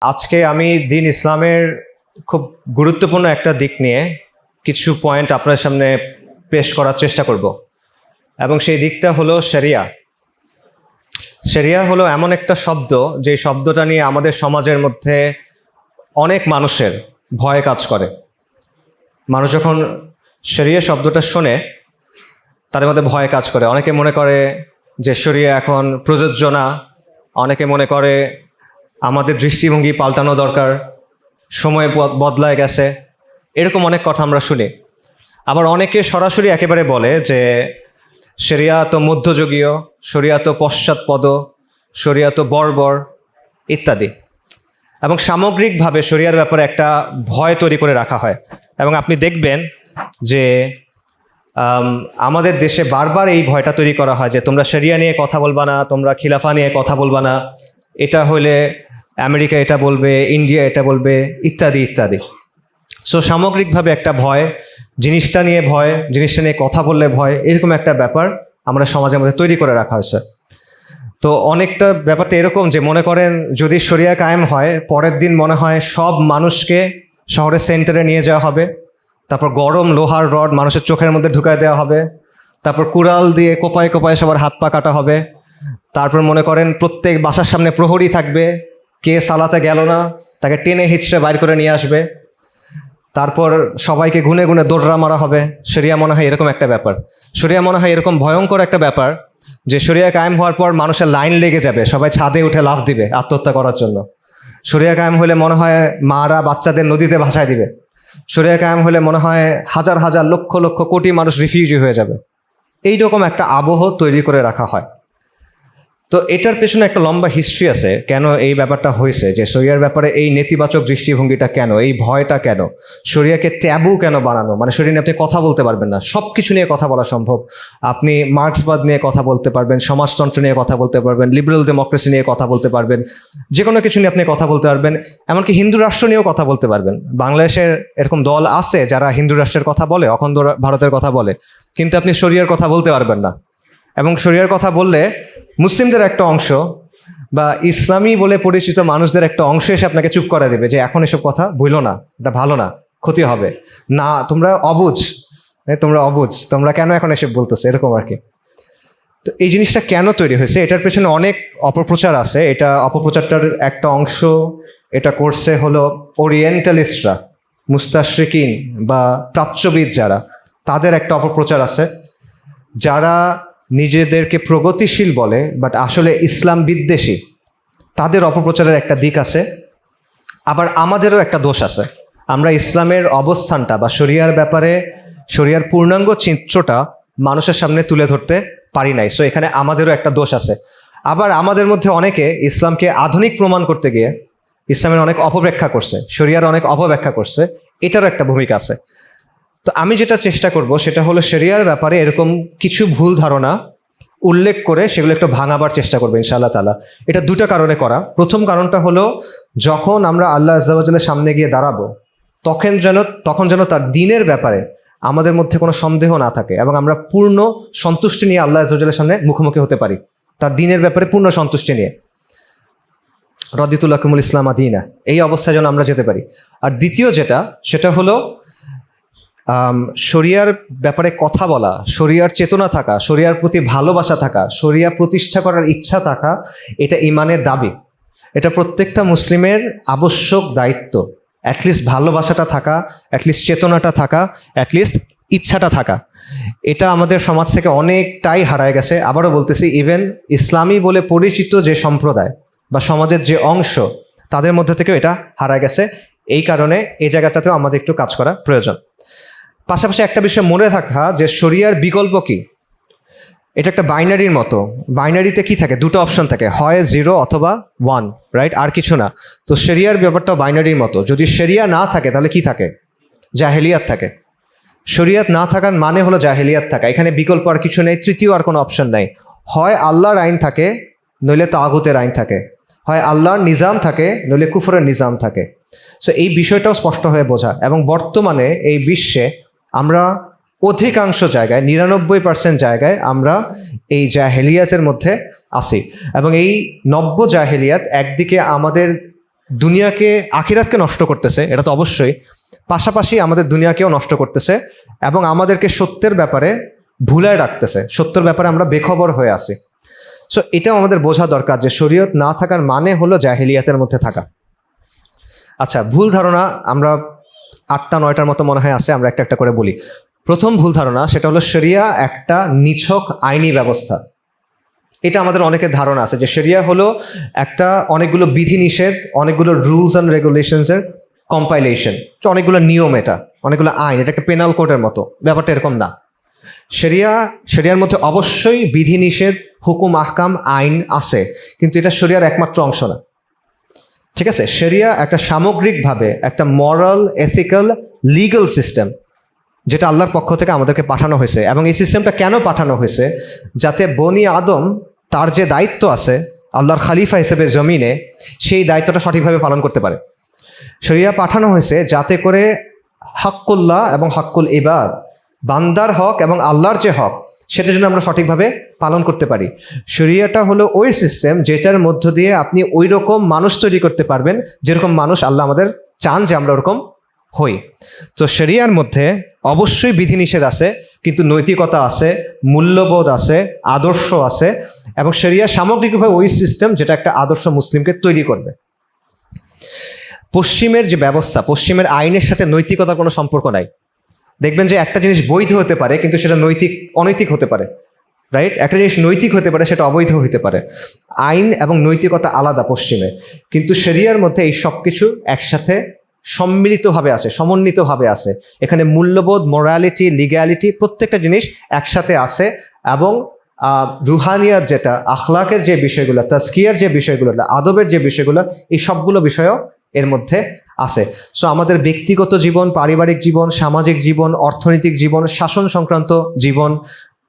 আজকে আমি দ্বীন ইসলামের খুব গুরুত্বপূর্ণ একটা দিক নিয়ে কিছু পয়েন্ট আপনার সামনে পেশ করার চেষ্টা করব, এবং সেই দিকটা হলো শরিয়া। শরিয়া হলো এমন একটা শব্দ, যে শব্দটা নিয়ে আমাদের সমাজের মধ্যে অনেক মানুষের ভয় কাজ করে। মানুষ যখন শরিয়া শব্দটা শোনে তাদের মধ্যে ভয় কাজ করে। অনেকে মনে করে যে শরিয়া এখন প্রযোজ্য না, অনেকে মনে করে আমাদের দৃষ্টিভঙ্গি পাল্টানো দরকার, সময় বদলায় গেছে, এরকম অনেক কথা আমরা শুনি। আবার অনেকে সরাসরি একেবারে বলে যে শরিয়া তো মধ্যযুগীয়, শরিয়া তো পশ্চাৎপদ, শরিয়া তো বর্বর ইত্যাদি। এবং সামগ্রিকভাবে শরিয়ার ব্যাপারে একটা ভয় তৈরি করে রাখা হয়। এবং আপনি দেখবেন যে আমাদের দেশে বারবার এই ভয়টা তৈরি করা হয় যে তোমরা শরিয়া নিয়ে কথা বলবা না, তোমরা খিলাফা নিয়ে কথা বলবা না, এটা হলে আমেরিকা এটা বলবে, ইন্ডিয়া এটা বলবে, ইত্যাদি ইত্যাদি। সো সামগ্রিকভাবে একটা ভয়, জিনিসটা নিয়ে ভয়, জিনিসটা নিয়ে কথা বললে ভয়, এরকম একটা ব্যাপার আমরা সমাজের মধ্যে তৈরি করে রাখা হয়েছে। তো অনেকটা ব্যাপারটা এরকম যে মনে করেন যদি শরিয়া কায়েম হয়, পরের দিন মনে হয় সব মানুষকে শহরের সেন্টারে নিয়ে যাওয়া হবে, তারপর গরম লোহার রড মানুষের চোখের মধ্যে ঢুকায় দেওয়া হবে, তারপর কুড়াল দিয়ে কোপায় কোপায় সবার হাত পা কাটা হবে, তারপর মনে করেন প্রত্যেক বাসার সামনে প্রহরী থাকবে, কে সালাতে গেল না তাকে টেনে হিচড়ে বাইর করে নিয়ে আসবে, তারপর সবাইকে গুনে গুনে দৌড়া মারা হবে। শরিয়া মনে হয় এরকম একটা ব্যাপার। শরিয়া মনে হয় এরকম ভয়ঙ্কর একটা ব্যাপার যে শরিয়া কায়েম হওয়ার পর মানুষের লাইন লেগে যাবে, সবাই ছাদে উঠে লাফ দিবে আত্মহত্যা করার জন্য। শরিয়া কায়েম হলে মনে হয় মারা বাচ্চাদের নদীতে ভাসায় দিবে। শরিয়া কায়েম হলে মনে হয় হাজার হাজার লক্ষ লক্ষ কোটি মানুষ রিফিউজি হয়ে যাবে। এইরকম একটা আবহ তৈরি করে রাখা হয়। তো এটার পেছনে একটা লম্বা হিস্ট্রি আছে, কেন এই ব্যাপারটা হয়েছে, যে শরিয়ার ব্যাপারে এই নেতিবাচক দৃষ্টিভঙ্গিটা কেন, এই ভয়টা কেন, শরিয়াকে ট্যাবু কেন বানানো, মানে শরিয়া নিয়ে আপনি কথা বলতে পারবেন না। সব কিছু নিয়ে কথা বলা সম্ভব, আপনি মার্ক্সবাদ নিয়ে কথা বলতে পারবেন, সমাজতন্ত্র নিয়ে কথা বলতে পারবেন, লিবারেল ডেমোক্রেসি নিয়ে কথা বলতে পারবেন, যে কোনো কিছু নিয়ে আপনি কথা বলতে পারবেন, এমনকি হিন্দু রাষ্ট্র নিয়েও কথা বলতে পারবেন। বাংলাদেশের এরকম দল আছে যারা হিন্দু রাষ্ট্রের কথা বলে, অখণ্ড ভারতের কথা বলে, কিন্তু আপনি শরিয়ার কথা বলতে পারবেন না। এবং শরিয়ার কথা বললে মুসলিমদের একটা অংশ বা ইসলামী বলে পরিচিত মানুষদের একটা অংশ এসে আপনাকে চুপ করে দেবে যে এখন এসব কথা বইলো না, এটা ভালো না, ক্ষতি হবে না, তোমরা অবুঝ, তোমরা কেন এখন এসব বলতেছো, এরকম আর কি। তো এই জিনিসটা কেন তৈরি হয়েছে, এটার পেছনে অনেক অপপ্রচার আছে। এটা অপপ্রচারটার একটা অংশ এটা করছে হলো ওরিয়েন্টালিস্টরা, মুস্তাশরিকিন বা প্রাচ্যবিদ যারা, তাদের একটা অপপ্রচার আছে, যারা নিজেদেরকে প্রগতিশীল বলে বাট আসলে ইসলাম বিদ্বেষী, তাদের অপপ্রচারের একটা দিক আছে। আবার আমাদেরও একটা দোষ আছে, আমরা ইসলামের অবস্থানটা বা শরিয়ার ব্যাপারে শরিয়ার পূর্ণাঙ্গ চিত্রটা মানুষের সামনে তুলে ধরতে পারি নাই। সো এখানে আমাদেরও একটা দোষ আছে। আবার আমাদের মধ্যে অনেকে ইসলামকে আধুনিক প্রমাণ করতে গিয়ে ইসলামের অনেক অপব্যাখ্যা করছে, শরিয়ার অনেক অপব্যাখ্যা করছে, এটারও একটা ভূমিকা আছে। তো আমি যেটা চেষ্টা করব সেটা হলো শরিয়ার ব্যাপারে এরকম কিছু ভুল ধারণা উল্লেখ করে সেগুলো একটু ভাঙাবার চেষ্টা করবো ইনশাআল্লাহ তাআলা। এটা দুটা কারণে করা। প্রথম কারণটা হলো, যখন আমরা আল্লাহ আযজা ওয়া জাল্লার সামনে গিয়ে দাঁড়াবো তখন যেন তার দ্বীনের ব্যাপারে আমাদের মধ্যে কোনো সন্দেহ না থাকে এবং আমরা পূর্ণ সন্তুষ্টি নিয়ে আল্লাহ আযজা ওয়া জাল্লার সামনে মুখোমুখি হতে পারি, তার দ্বীনের ব্যাপারে পূর্ণ সন্তুষ্টি নিয়ে। রাদিতু লাকুমুল ইসলামা দীনা, এই অবস্থায় যেন আমরা যেতে পারি। আর দ্বিতীয় যেটা, সেটা হলো শরিয়ার ব্যাপারে কথা বলা, শরিয়ার চেতনা থাকা, শরিয়ার প্রতি ভালোবাসা থাকা, শরিয়া প্রতিষ্ঠা করার ইচ্ছা থাকা, এটা ইমানের দাবি, এটা প্রত্যেকটা মুসলিমের আবশ্যক দায়িত্ব। অ্যাটলিস্ট ভালোবাসাটা থাকা, অ্যাটলিস্ট চেতনাটা থাকা, অ্যাটলিস্ট ইচ্ছাটা থাকা, এটা আমাদের সমাজ থেকে অনেকটাই হারায় গেছে। আবারও বলতেছি, ইভেন ইসলামী বলে পরিচিত যে সম্প্রদায় বা সমাজের যে অংশ, তাদের মধ্যে থেকেও এটা হারায় গেছে। এই কারণে এই জায়গাটাতেও আমাদের একটু কাজ করা প্রয়োজন। পাশাপাশি একটা বিষয় মনে রাখা যে শরিয়ার বিকল্প কি, এটা একটা বাইনারির মতো। বাইনারিতে কি থাকে, দুটো অপশন থাকে, হয় 0 অথবা 1, রাইট, আর কিছু না। তো শরিয়ার ব্যাপারটাও বাইনারির মতো। যদি শরিয়া না থাকে তাহলে কি থাকে, জাহেলিয়াত থাকে। শরিয়াত না থাকার মানে হলো জাহেলিয়াত থাকা, এখানে বিকল্প আর কিছু নেই, তৃতীয় আর কোনো অপশন নাই। হয় আল্লাহর আইন থাকে, নইলে তাগুতের আইন থাকে, হয় আল্লাহর নিজাম থাকে, নইলে কুফরের নিজাম থাকে। সো এই বিষয়টাও স্পষ্ট হয়ে বোঝা। এবং বর্তমানে এই বিশ্বে আমরা অধিকাংশ জায়গায়, 99% জায়গায় আমরা এই জাহেলিয়াতের মধ্যে আছি। এবং এই নব্য জাহেলিয়াত একদিকে আমাদের দুনিয়াকে, আখিরাতকে নষ্ট করতেছে, এটা তো অবশ্যই, পাশাপাশি আমাদের দুনিয়াকেও নষ্ট করতেছে এবং আমাদেরকে সত্যের ব্যাপারে ভুলায় রাখতেছে, সত্যের ব্যাপারে আমরা বেখবর হয়ে আছি। সো এটাও আমাদের বোঝা দরকার যে শরীয়ত না থাকার মানে হলো জাহেলিয়াতের মধ্যে থাকা। আচ্ছা, ভুল ধারণা আমরা 8-9টার মতো মনে হয় আছে, আমরা একটা একটা করে বলি। প্রথম ভুল ধারণা সেটা হলো শরিয়া একটা নিছক আইনি ব্যবস্থা। এটা আমাদের অনেকের ধারণা আছে যে শরিয়া হলো একটা অনেকগুলো বিধিনিষেধ, অনেকগুলো রুলস অ্যান্ড রেগুলেশনসের কম্পাইলেশন, অনেকগুলো নিয়ম, এটা অনেকগুলো আইন, এটা একটা পেনাল কোডের মতো। ব্যাপারটা এরকম না। শরিয়ার মধ্যে অবশ্যই বিধিনিষেধ, হুকুম, আহকাম, আইন আছে, কিন্তু এটা শরিয়ার একমাত্র অংশ না। ঠিক আছে, শরিয়া একটা সামগ্রিকভাবে একটা মরাল, এথিক্যাল, লিগাল সিস্টেম, যেটা আল্লাহর পক্ষ থেকে আমাদেরকে পাঠানো হয়েছে। এবং এই সিস্টেমটা কেন পাঠানো হয়েছে? যাতে বনি আদম তার যে দায়িত্ব আছে আল্লাহর খালিফা হিসেবে জমিনে, সেই দায়িত্বটা সঠিকভাবে পালন করতে পারে। শরিয়া পাঠানো হয়েছে যাতে করে হাক্কুল্লাহ এবং হাক্কুল ইবাদ, বান্দার হক এবং আল্লাহর যে হক, সেটা যেন আমরা সঠিকভাবে পালন করতে পারি। শরিয়াটা হলো ওই সিস্টেম যেটার মধ্য দিয়ে আপনি ওই রকম মানুষ তৈরি করতে পারবেন যেরকম মানুষ আল্লাহ আমাদের চান যে আমরা ওরকম হই। তো শরিয়ার মধ্যে অবশ্যই বিধিনিষেধ আছে, কিন্তু নৈতিকতা আছে, মূল্যবোধ আছে, আদর্শ আছে, এবং শরিয়া সামগ্রিকভাবে ওই সিস্টেম যেটা একটা আদর্শ মুসলিমকে তৈরি করবে। পশ্চিমের যে ব্যবস্থা, পশ্চিমের আইনের সাথে নৈতিকতার কোনো সম্পর্ক নাই। দেখবেন যে একটা জিনিস বৈধ হতে পারে কিন্তু সেটা অনৈতিক হতে পারে, রাইট? একটা জিনিস নৈতিক হতে পারে, সেটা অবৈধ হতে পারে। আইন এবং নৈতিকতা আলাদা পশ্চিমে, কিন্তু শরিয়ার মধ্যে এই সব কিছু একসাথে সম্মিলিতভাবে আছে, সমন্বিতভাবে আছে। এখানে মূল্যবোধ, মোরালিটি, লিগ্যালিটি, প্রত্যেকটা জিনিস একসাথে আছে। এবং রুহানিয়ার যেটা, আখলাকের যে বিষয়গুলো, তাজকিয়ার যে বিষয়গুলো, আদবের যে বিষয়গুলো, এই সবগুলো বিষয়ও এর মধ্যে আছে। সো আমাদের ব্যক্তিগত জীবন, পারিবারিক জীবন, সামাজিক জীবন, অর্থনৈতিক জীবন, শাসন সংক্রান্ত জীবন,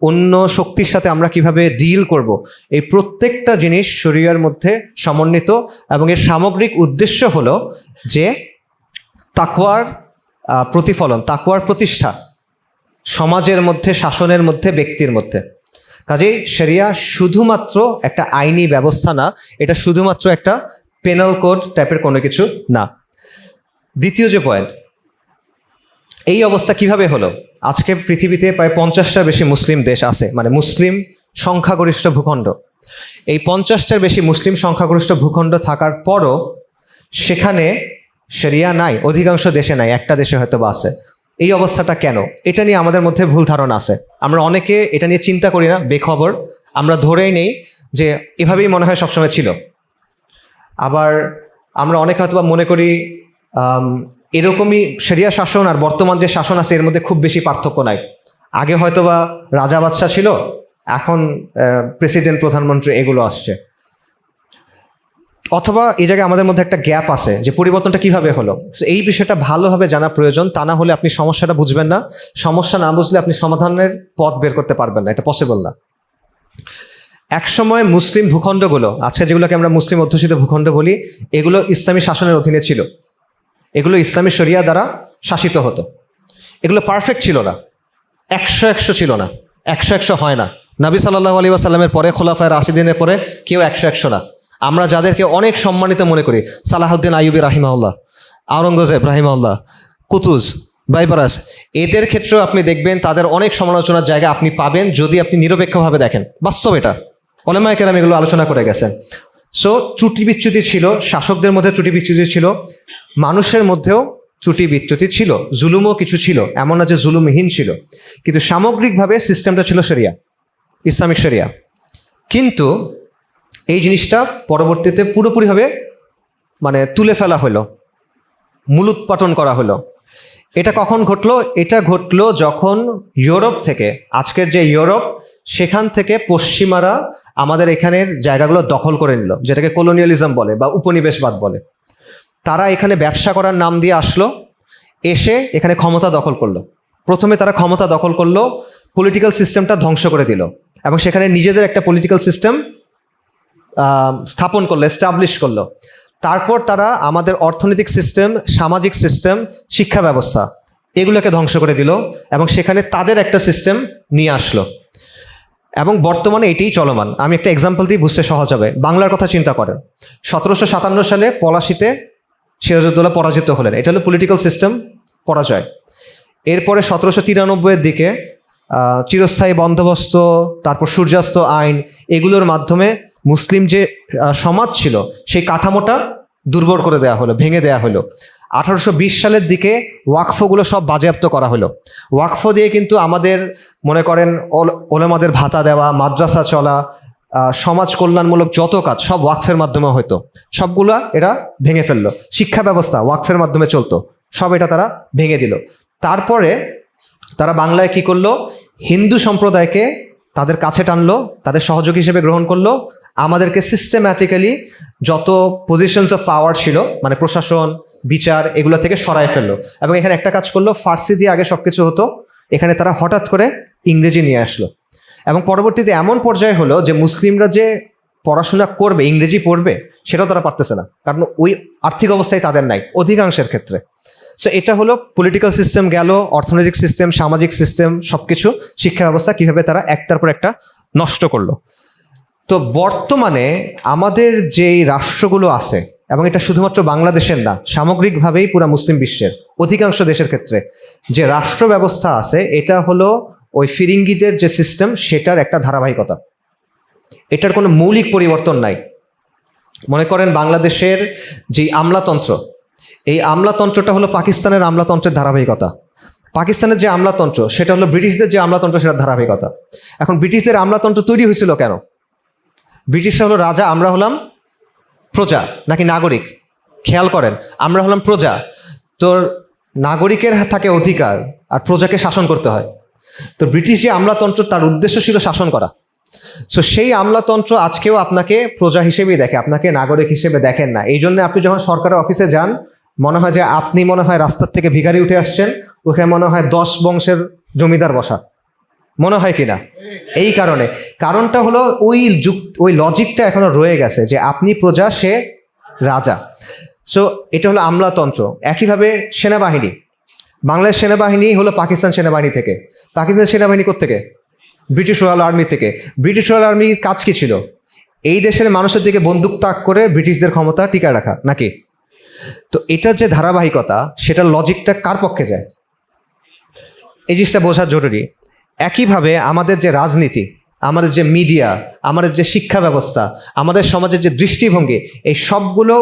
অন্য শক্তির সাথে আমরা কিভাবে ডিল করব, এই প্রত্যেকটা জিনিস শরিয়ার মধ্যে সমন্বিত। এবং এর সামগ্রিক উদ্দেশ্য হলো যে তাকওয়ার প্রতিফলন, তাকওয়ার প্রতিষ্ঠা সমাজের মধ্যে, শাসনের মধ্যে, ব্যক্তির মধ্যে। কাজেই শরিয়া শুধুমাত্র একটা আইনি ব্যবস্থা না, এটা শুধুমাত্র একটা পেনাল কোড টাইপের কোনো কিছু না। দ্বিতীয় যে পয়েন্ট, এই অবস্থা কিভাবে হলো? আজকে পৃথিবীতে প্রায় 50টার বেশি মুসলিম দেশ আছে, মানে মুসলিম সংখ্যাগরিষ্ঠ ভূখণ্ড। এই 50টার বেশি মুসলিম সংখ্যাগরিষ্ঠ ভূখণ্ড থাকার পরও সেখানে শরিয়া নাই। অধিকাংশ দেশে নাই, একটা দেশে হয়তো বা আছে। এই অবস্থাটা কেন? এটা নিয়ে আমাদের মধ্যে ভুল ধারণা আছে। আমরা অনেকে এটা নিয়ে চিন্তা করি না, বেখবর। আমরা ধরেই নেই যে এভাবেই মনে হয় সবসময় ছিল। আবার আমরা অনেকে হয়তো বা মনে করি এরকমই শরিয়া শাসন আর বর্তমান যে শাসন আছে এর মধ্যে খুব বেশি পার্থক্য নাই। আগে হয়তো বা রাজা বাদশাহ ছিল, এখন প্রেসিডেন্ট, প্রধানমন্ত্রী, এগুলো আসছে। অথবা এই জায়গায় আমাদের মধ্যে একটা গ্যাপ আছে যে পরিবর্তনটা কিভাবে হলো। এই বিষয়টা ভালোভাবে জানা প্রয়োজন, তা না হলে আপনি সমস্যাটা বুঝবেন না। সমস্যা না বুঝলে আপনি সমাধানের পথ বের করতে পারবেন না, এটা পসিবল না। একসময় মুসলিম ভূখণ্ডগুলো, আজকে যেগুলোকে আমরা মুসলিম অধ্যুষিত ভূখণ্ড বলি, এগুলো ইসলামী শাসনের অধীনে ছিল। এগুলো ইসলামী শরিয়া দ্বারা শাসিত হতো। এগুলো পারফেক্ট ছিল না, 100 ছিল না, 100 হয় না। নবী সাল্লাল্লাহু আলাইহি ওয়াসাল্লামের পরে, খোলাফায়ে রাশিদিনের পরে কেউ 100 না। আমরা যাদেরকে অনেক সম্মানিত মনে করি, সালাহউদ্দিন আইয়ুবী রাহিমাহুল্লাহ, আওরঙ্গজেব রাহিমাহুল্লাহ, কুতুজ, বাইবারাস, এদের ক্ষেত্রেও আপনি দেখবেন তাদের অনেক সমালোচনার জায়গা আপনি পাবেন যদি আপনি নিরপেক্ষভাবে দেখেন। বাস্তব এটা, উলামায়ে কেরাম এগুলো আলোচনা করে গেছেন। সো ত্রুটি বিচ্যুতি ছিল, শাসকদের মধ্যে ত্রুটি বিচ্যুতি ছিল, মানুষের মধ্যেও ত্রুটি বিচ্যুতি ছিল, জুলুমও কিছু ছিল, এমন না যে জুলুমহীন ছিল। কিন্তু সামগ্রিকভাবে সিস্টেমটা ছিল শরিয়া, ইসলামিক শরিয়া। কিন্তু এই জিনিসটা পরবর্তীতে পুরোপুরিভাবে মানে তুলে ফেলা হলো, মূলোৎপাটন করা হলো। এটা কখন ঘটলো? এটা ঘটলো যখন ইউরোপ থেকে, আজকের যে ইউরোপ, সেখান থেকে পশ্চিমারা আমাদের এখানের জায়গাগুলো দখল করে নিল, যেটাকে কলোনিয়ালিজম বলে বা উপনিবেশবাদ বলে। তারা এখানে ব্যবসা করার নাম দিয়ে আসলো, এসে এখানে ক্ষমতা দখল করলো। প্রথমে তারা ক্ষমতা দখল করলো, পলিটিক্যাল সিস্টেমটা ধ্বংস করে দিল, এবং সেখানে নিজেদের একটা পলিটিক্যাল সিস্টেম স্থাপন করলো, এস্টাবলিশ করলো। তারপর তারা আমাদের অর্থনৈতিক সিস্টেম, সামাজিক সিস্টেম, শিক্ষা ব্যবস্থা, এগুলোকে ধ্বংস করে দিল, এবং সেখানে তাদের একটা সিস্টেম নিয়ে আসলো। এবং বর্তমানে এটাই চলমান। আমি একটা এক্সাম্পল দিয়ে বুঝতে সহজ হবে। বাংলার কথা চিন্তা করেন, 1757 সালে পলাশিতে সিরাজউদ্দৌলা পরাজিত হলেন, এটা হলো পলিটিক্যাল সিস্টেম পরাজয়। এরপরে 1793-এর দিকে চিরস্থায়ী বন্দোবস্ত, তারপর সূর্যাস্ত আইন, এগুলোর মাধ্যমে মুসলিম যে সমাজ ছিল সেই কাঠামোটা দুর্বল করে দেওয়া হলো, ভেঙে দেওয়া হলো। 1820 সালের দিকে ওয়াকফগুলো সব বাজেয়াপ্ত করা হলো। ওয়াকফ দিয়ে কিন্তু আমাদের মনে করেন ওলেমাদের ভাতা দেওয়া, মাদ্রাসা চলা, সমাজ কল্যাণমূলক যত কাজ সব ওয়াকফের মাধ্যমে হতো, সবগুলা এরা ভেঙে ফেললো। শিক্ষা ব্যবস্থা ওয়াকফের মাধ্যমে চলতো, সব এটা তারা ভেঙে দিল। তারপরে তারা বাংলায় কি করলো, হিন্দু সম্প্রদায়কে তাদের কাছে টানলো, তাদের সহযোগী হিসেবে গ্রহণ করলো, আমাদেরকে সিস্টেম্যাটিক্যালি যত পজিশনস অফ পাওয়ার ছিল মানে প্রশাসন, বিচার, এগুলো থেকে সরায় ফেললো। এবং এখানে একটা কাজ করলো, ফার্সি দিয়ে আগে সবকিছু হতো, এখানে তারা হঠাৎ করে ইংরেজি নিয়ে আসলো। এবং পরবর্তীতে এমন পর্যায়ে হলো যে মুসলিমরা যে পড়াশোনা করবে, ইংরেজি পড়বে, সেটাও তারা পারতেছে না, কারণ ওই আর্থিক অবস্থায় তাদের নাই অধিকাংশের ক্ষেত্রে। সো এটা হলো পলিটিক্যাল সিস্টেম গেল, অর্থনৈতিক সিস্টেম, সামাজিক সিস্টেম, সবকিছু, শিক্ষা ব্যবস্থা কিভাবে তারা একটার পর একটা নষ্ট করলো। তো বর্তমানে আমাদের যেই রাষ্ট্রগুলো আছে, এবং এটা শুধুমাত্র বাংলাদেশের না, সামগ্রিকভাবেই পুরা মুসলিম বিশ্বের অধিকাংশ দেশের ক্ষেত্রে যে রাষ্ট্র ব্যবস্থা আছে, এটা হলো ওই ফিরিঙ্গিদের যে সিস্টেম সেটার একটা ধারাবাহিকতা। এটার কোনো মৌলিক পরিবর্তন নাই। মনে করেন বাংলাদেশের যে আমলাতন্ত্র, এই আমলাতন্ত্রটা হলো পাকিস্তানের আমলাতন্ত্রের ধারাবাহিকতা। পাকিস্তানের যে আমলাতন্ত্র সেটা হলো ব্রিটিশদের যে আমলাতন্ত্র, সেটার ধারাবাহিকতা। এখন ব্রিটিশদের আমলাতন্ত্র তৈরি হয়েছিল কেন? ব্রিটিশরা হলো রাজা, আমরা হলাম প্রজা নাকি নাগরিক? খেয়াল করেন, আমরা হলাম প্রজা, তোর নাগরিকের থাকে অধিকার আর প্রজাকে শাসন করতে হয়। তো ব্রিটিশ যে আমলাতন্ত্র, তার উদ্দেশ্য ছিল শাসন করা। সো সেই আমলাতন্ত্র আজকেও আপনাকে প্রজা হিসেবেই দেখে, আপনাকে নাগরিক হিসেবে দেখেন না। এই জন্য আপনি যখন সরকারের অফিসে যান, মনে হয় যে আপনি মনে হয় রাস্তার থেকে ভিখারি উঠে আসছেন, ওখানে মনে হয় 10 বংশের জমিদার বসা, মনে হয় কিনা? এই কারণটা হলো ওই লজিকটা এখনো রয়ে গেছে যে আপনি প্রজা, সে রাজা। সো এটা হলো আমলাতন্ত্র। একইভাবে সেনাবাহিনী, বাংলাদেশ সেনাবাহিনী হলো পাকিস্তান সেনাবাহিনী থেকে। পাকিস্তান সেনাবাহিনী কোত্থেকে? ব্রিটিশ রয়্যাল আর্মি থেকে। ব্রিটিশ রয়্যাল আর্মির কাজ কি ছিল? এই দেশের মানুষের দিকে বন্দুক তাক করে ব্রিটিশদের ক্ষমতা টিকায় রাখা, নাকি? তো এটার যে ধারাবাহিকতা, সেটার লজিকটা কার পক্ষে যায়, এই জিনিসটা বোঝা জরুরি। একইভাবে আমাদের যে রাজনীতি, আমাদের যে মিডিয়া, আমাদের যে শিক্ষা ব্যবস্থা, আমাদের সমাজের যে দৃষ্টিভঙ্গি, এই সবগুলো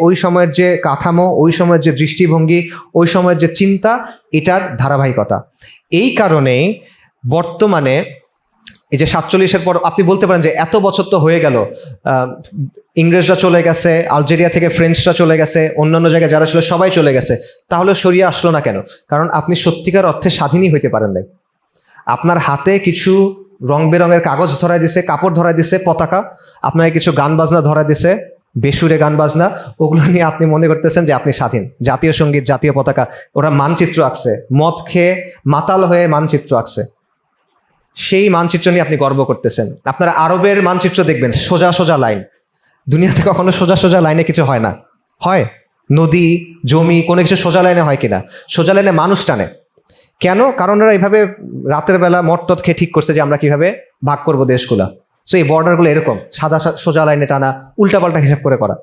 ওই সময়ের যে কাঠামো, ওই সময়ের যে দৃষ্টিভঙ্গি, ওই সময়ের যে চিন্তা, এটার ধারাবাহিকতা। এই কারণেই বর্তমানে এই যে 47-এর পর আপনি বলতে পারেন যে এত বছর তো হয়ে গেল, ইংরেজরা চলে গেছে, আলজেরিয়া থেকে ফ্রেঞ্চরা চলে গেছে, অন্যান্য জায়গায় যারা ছিল সবাই চলে গেছে, তাহলে শরিয়া আসলো না কেন? কারণ আপনি সত্যিকার অর্থে স্বাধীনই হইতে পারেন নাই। আপনার হাতে কিছু রং বেরঙের কাগজ ধরাই দিছে, কাপড় ধরাই দিছে, পতাকা, আপনাকে কিছু গান বাজনা ধরাই দিছে, বেসুরে গান বাজনা, ওগুলো নিয়ে আপনি মনে করতেছেন যে আপনি স্বাধীন। জাতীয় সঙ্গীত, জাতীয় পতাকা, ওরা মানচিত্র আঁকছে, মদ খেয়ে মাতাল হয়ে মানচিত্র আঁকছে, সেই মানচিত্র নিয়ে আপনি গর্ব করতেছেন। আপনারা আরবের মানচিত্র দেখবেন, সোজা সোজা লাইন। দুনিয়াতে কখনো সোজা সোজা লাইনে কিছু হয় না। হয় নদী, জমি, কোনো কিছু সোজা লাইনে হয় কিনা? সোজা লাইনে মানুষ টানে কেন? কারণ ওরা এইভাবে রাতের বেলা মটটত খেয়ে ঠিক করছে যে আমরা কিভাবে ভাগ করবো দেশগুলা। সো এই বর্ডারগুলো এরকম সাদা সোজা লাইনে টানা, উল্টাপাল্টা হিসাব করে করা।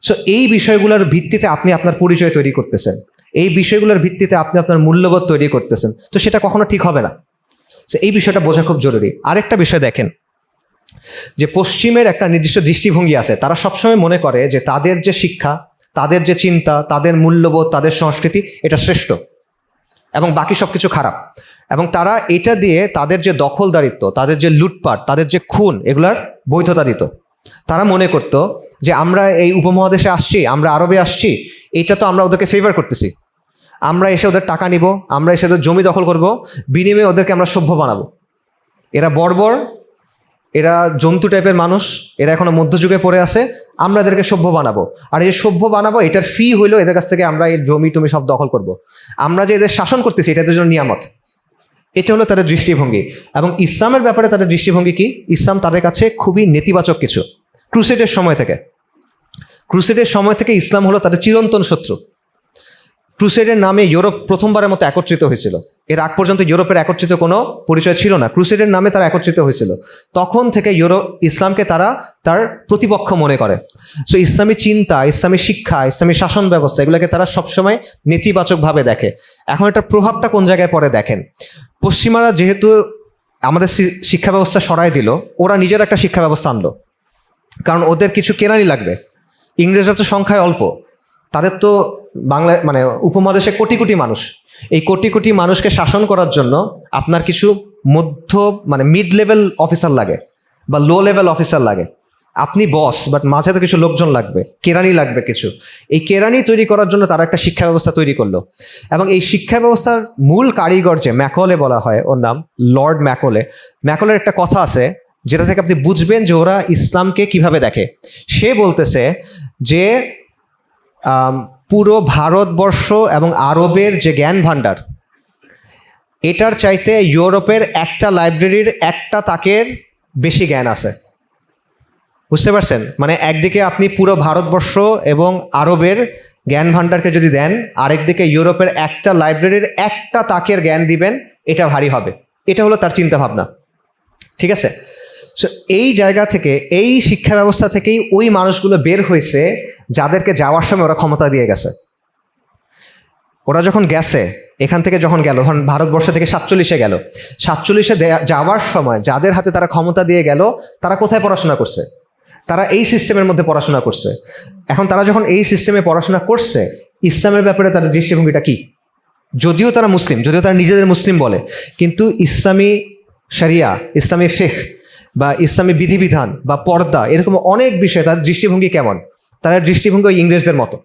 সো এই বিষয়গুলোর ভিত্তিতে আপনি আপনার পরিচয় তৈরি করতেছেন, এই বিষয়গুলোর ভিত্তিতে আপনি আপনার মূল্যবোধ তৈরি করতেছেন। তো সেটা কখনো ঠিক হবে না। সো এই বিষয়টা বোঝা খুব জরুরি। আরেকটা বিষয় দেখেন, যে পশ্চিমের একটা নির্দিষ্ট দৃষ্টিভঙ্গি আছে, তারা সবসময় মনে করে যে তাদের যে শিক্ষা, তাদের যে চিন্তা, তাদের মূল্যবোধ, তাদের সংস্কৃতি, এটা শ্রেষ্ঠ এবং বাকি সব কিছু খারাপ। এবং তারা এটা দিয়ে তাদের যে দখলদারিত্ব, তাদের যে লুটপাট, তাদের যে খুন, এগুলার বৈধতা দিত। তারা মনে করত যে আমরা এই উপমহাদেশে আসছি, আমরা আরবে আসছি, এইটা তো আমরা ওদেরকে ফেভার করতেছি, আমরা এসে ওদের টাকা নিব, আমরা এসে ওদের জমি দখল করব, বিনিময়ে ওদেরকে আমরা সভ্য বানাবো। এরা বর্বর, এরা জন্তু টাইপের মানুষ, এরা এখনো মধ্যযুগে পড়ে আছে, আমরা এদেরকে সভ্য বানাবো। আর এই সভ্য বানাবো, এটার ফি হইলো এদের কাছ থেকে আমরা এই জমি টমি সব দখল করব। আমরা যে এদের শাসন করতেছি, এটা এদের জন্য নিয়ামত। এটা হলো তাদের দৃষ্টিভঙ্গি। এবং ইসলামের ব্যাপারে তাদের দৃষ্টিভঙ্গি কি? ইসলাম তাদের কাছে খুবই নেতিবাচক কিছু। ক্রুসেডের সময় থেকে ইসলাম হলো তাদের চিরন্তন শত্রু। ক্রুসেডের নামে ইউরোপ প্রথমবারের মতো একত্রিত হয়েছিল। এর আগ পর্যন্ত ইউরোপের একত্রিত কোনো পরিচয় ছিল না, ক্রুসেডের নামে তারা একত্রিত হয়েছিল। তখন থেকে ইসলামকে তারা তার প্রতিপক্ষ মনে করে। সো ইসলামী চিন্তা, ইসলামী শিক্ষা, ইসলামী শাসন ব্যবস্থা এগুলোকে তারা সবসময় নেতিবাচকভাবে দেখে। এখন এটার প্রভাবটা কোন জায়গায় পড়ে দেখেন। পশ্চিমারা যেহেতু আমাদের শিক্ষা ব্যবস্থা সরাই দিল, ওরা নিজের একটা শিক্ষা ব্যবস্থা আনলো, কারণ ওদের কিছু কেনারই লাগবে। ইংরেজরা তো সংখ্যায় অল্প, তাদের তো বাংলায় মানে উপমহাদেশে কোটি কোটি মানুষ। এই কোটি কোটি মানুষকে শাসন করার জন্য আপনার কিছু মানে মিড লেভেল অফিসার লাগে বা লো লেভেল অফিসার লাগে। আপনি বস, বাট মাঝে তো কিছু লোকজন লাগবে, কেরানি লাগবে কিছু। এই কেরানি তৈরি করার জন্য তারা একটা শিক্ষা ব্যবস্থা তৈরি করলো। এবং এই শিক্ষা ব্যবস্থার মূল কারিগর যে ম্যাকলে বলা হয়, ওর নাম লর্ড ম্যাকলে। ম্যাকলের একটা কথা আছে যেটা থেকে আপনি বুঝবেন যে ওরা ইসলামকে কিভাবে দেখে। সে বলতেছে যে পুরো ভারতবর্ষ এবং আরবের যে জ্ঞান ভাণ্ডার, এটার চাইতে ইউরোপের একটা লাইব্রেরির একটা তাকের বেশি জ্ঞান আছে। বুঝতে পারছেন? মানে একদিকে আপনি পুরো ভারতবর্ষ এবং আরবের জ্ঞান ভাণ্ডারকে যদি দেন, আরেকদিকে ইউরোপের একটা লাইব্রেরির একটা তাকের জ্ঞান দিবেন, এটা ভারী হবে। এটা হলো তার চিন্তা ভাবনা। ঠিক আছে? সো এই জায়গা থেকে, এই শিক্ষা ব্যবস্থা থেকেই ওই মানুষগুলো বের হয়েছে যাদেরকে যাওয়ার সময় ওরা ক্ষমতা দিয়ে গেছে। ওরা যখন গেছে, এখান থেকে যখন গেল, ধরুন ভারতবর্ষ থেকে 47-এ গেল, 47-এ যাওয়ার সময় যাদের হাতে তারা ক্ষমতা দিয়ে গেল, তারা কোথায় পড়াশোনা করছে? তারা এই সিস্টেমের মধ্যে পড়াশোনা করছে। এখন তারা যখন এই সিস্টেমে পড়াশোনা করছে, ইসলামের ব্যাপারে তাদের দৃষ্টিভঙ্গিটা কি? যদিও তারা মুসলিম, যদিও তারা নিজেদের মুসলিম বলে, কিন্তু ইসলামী শরিয়া, ইসলামী ফিকহ বা ইসলামী বিধিবিধান বা পর্দা, এরকম অনেক বিষয়ে তাদের দৃষ্টিভঙ্গি কেমন? তাদের দৃষ্টিভঙ্গি ইংরেজদের মতো।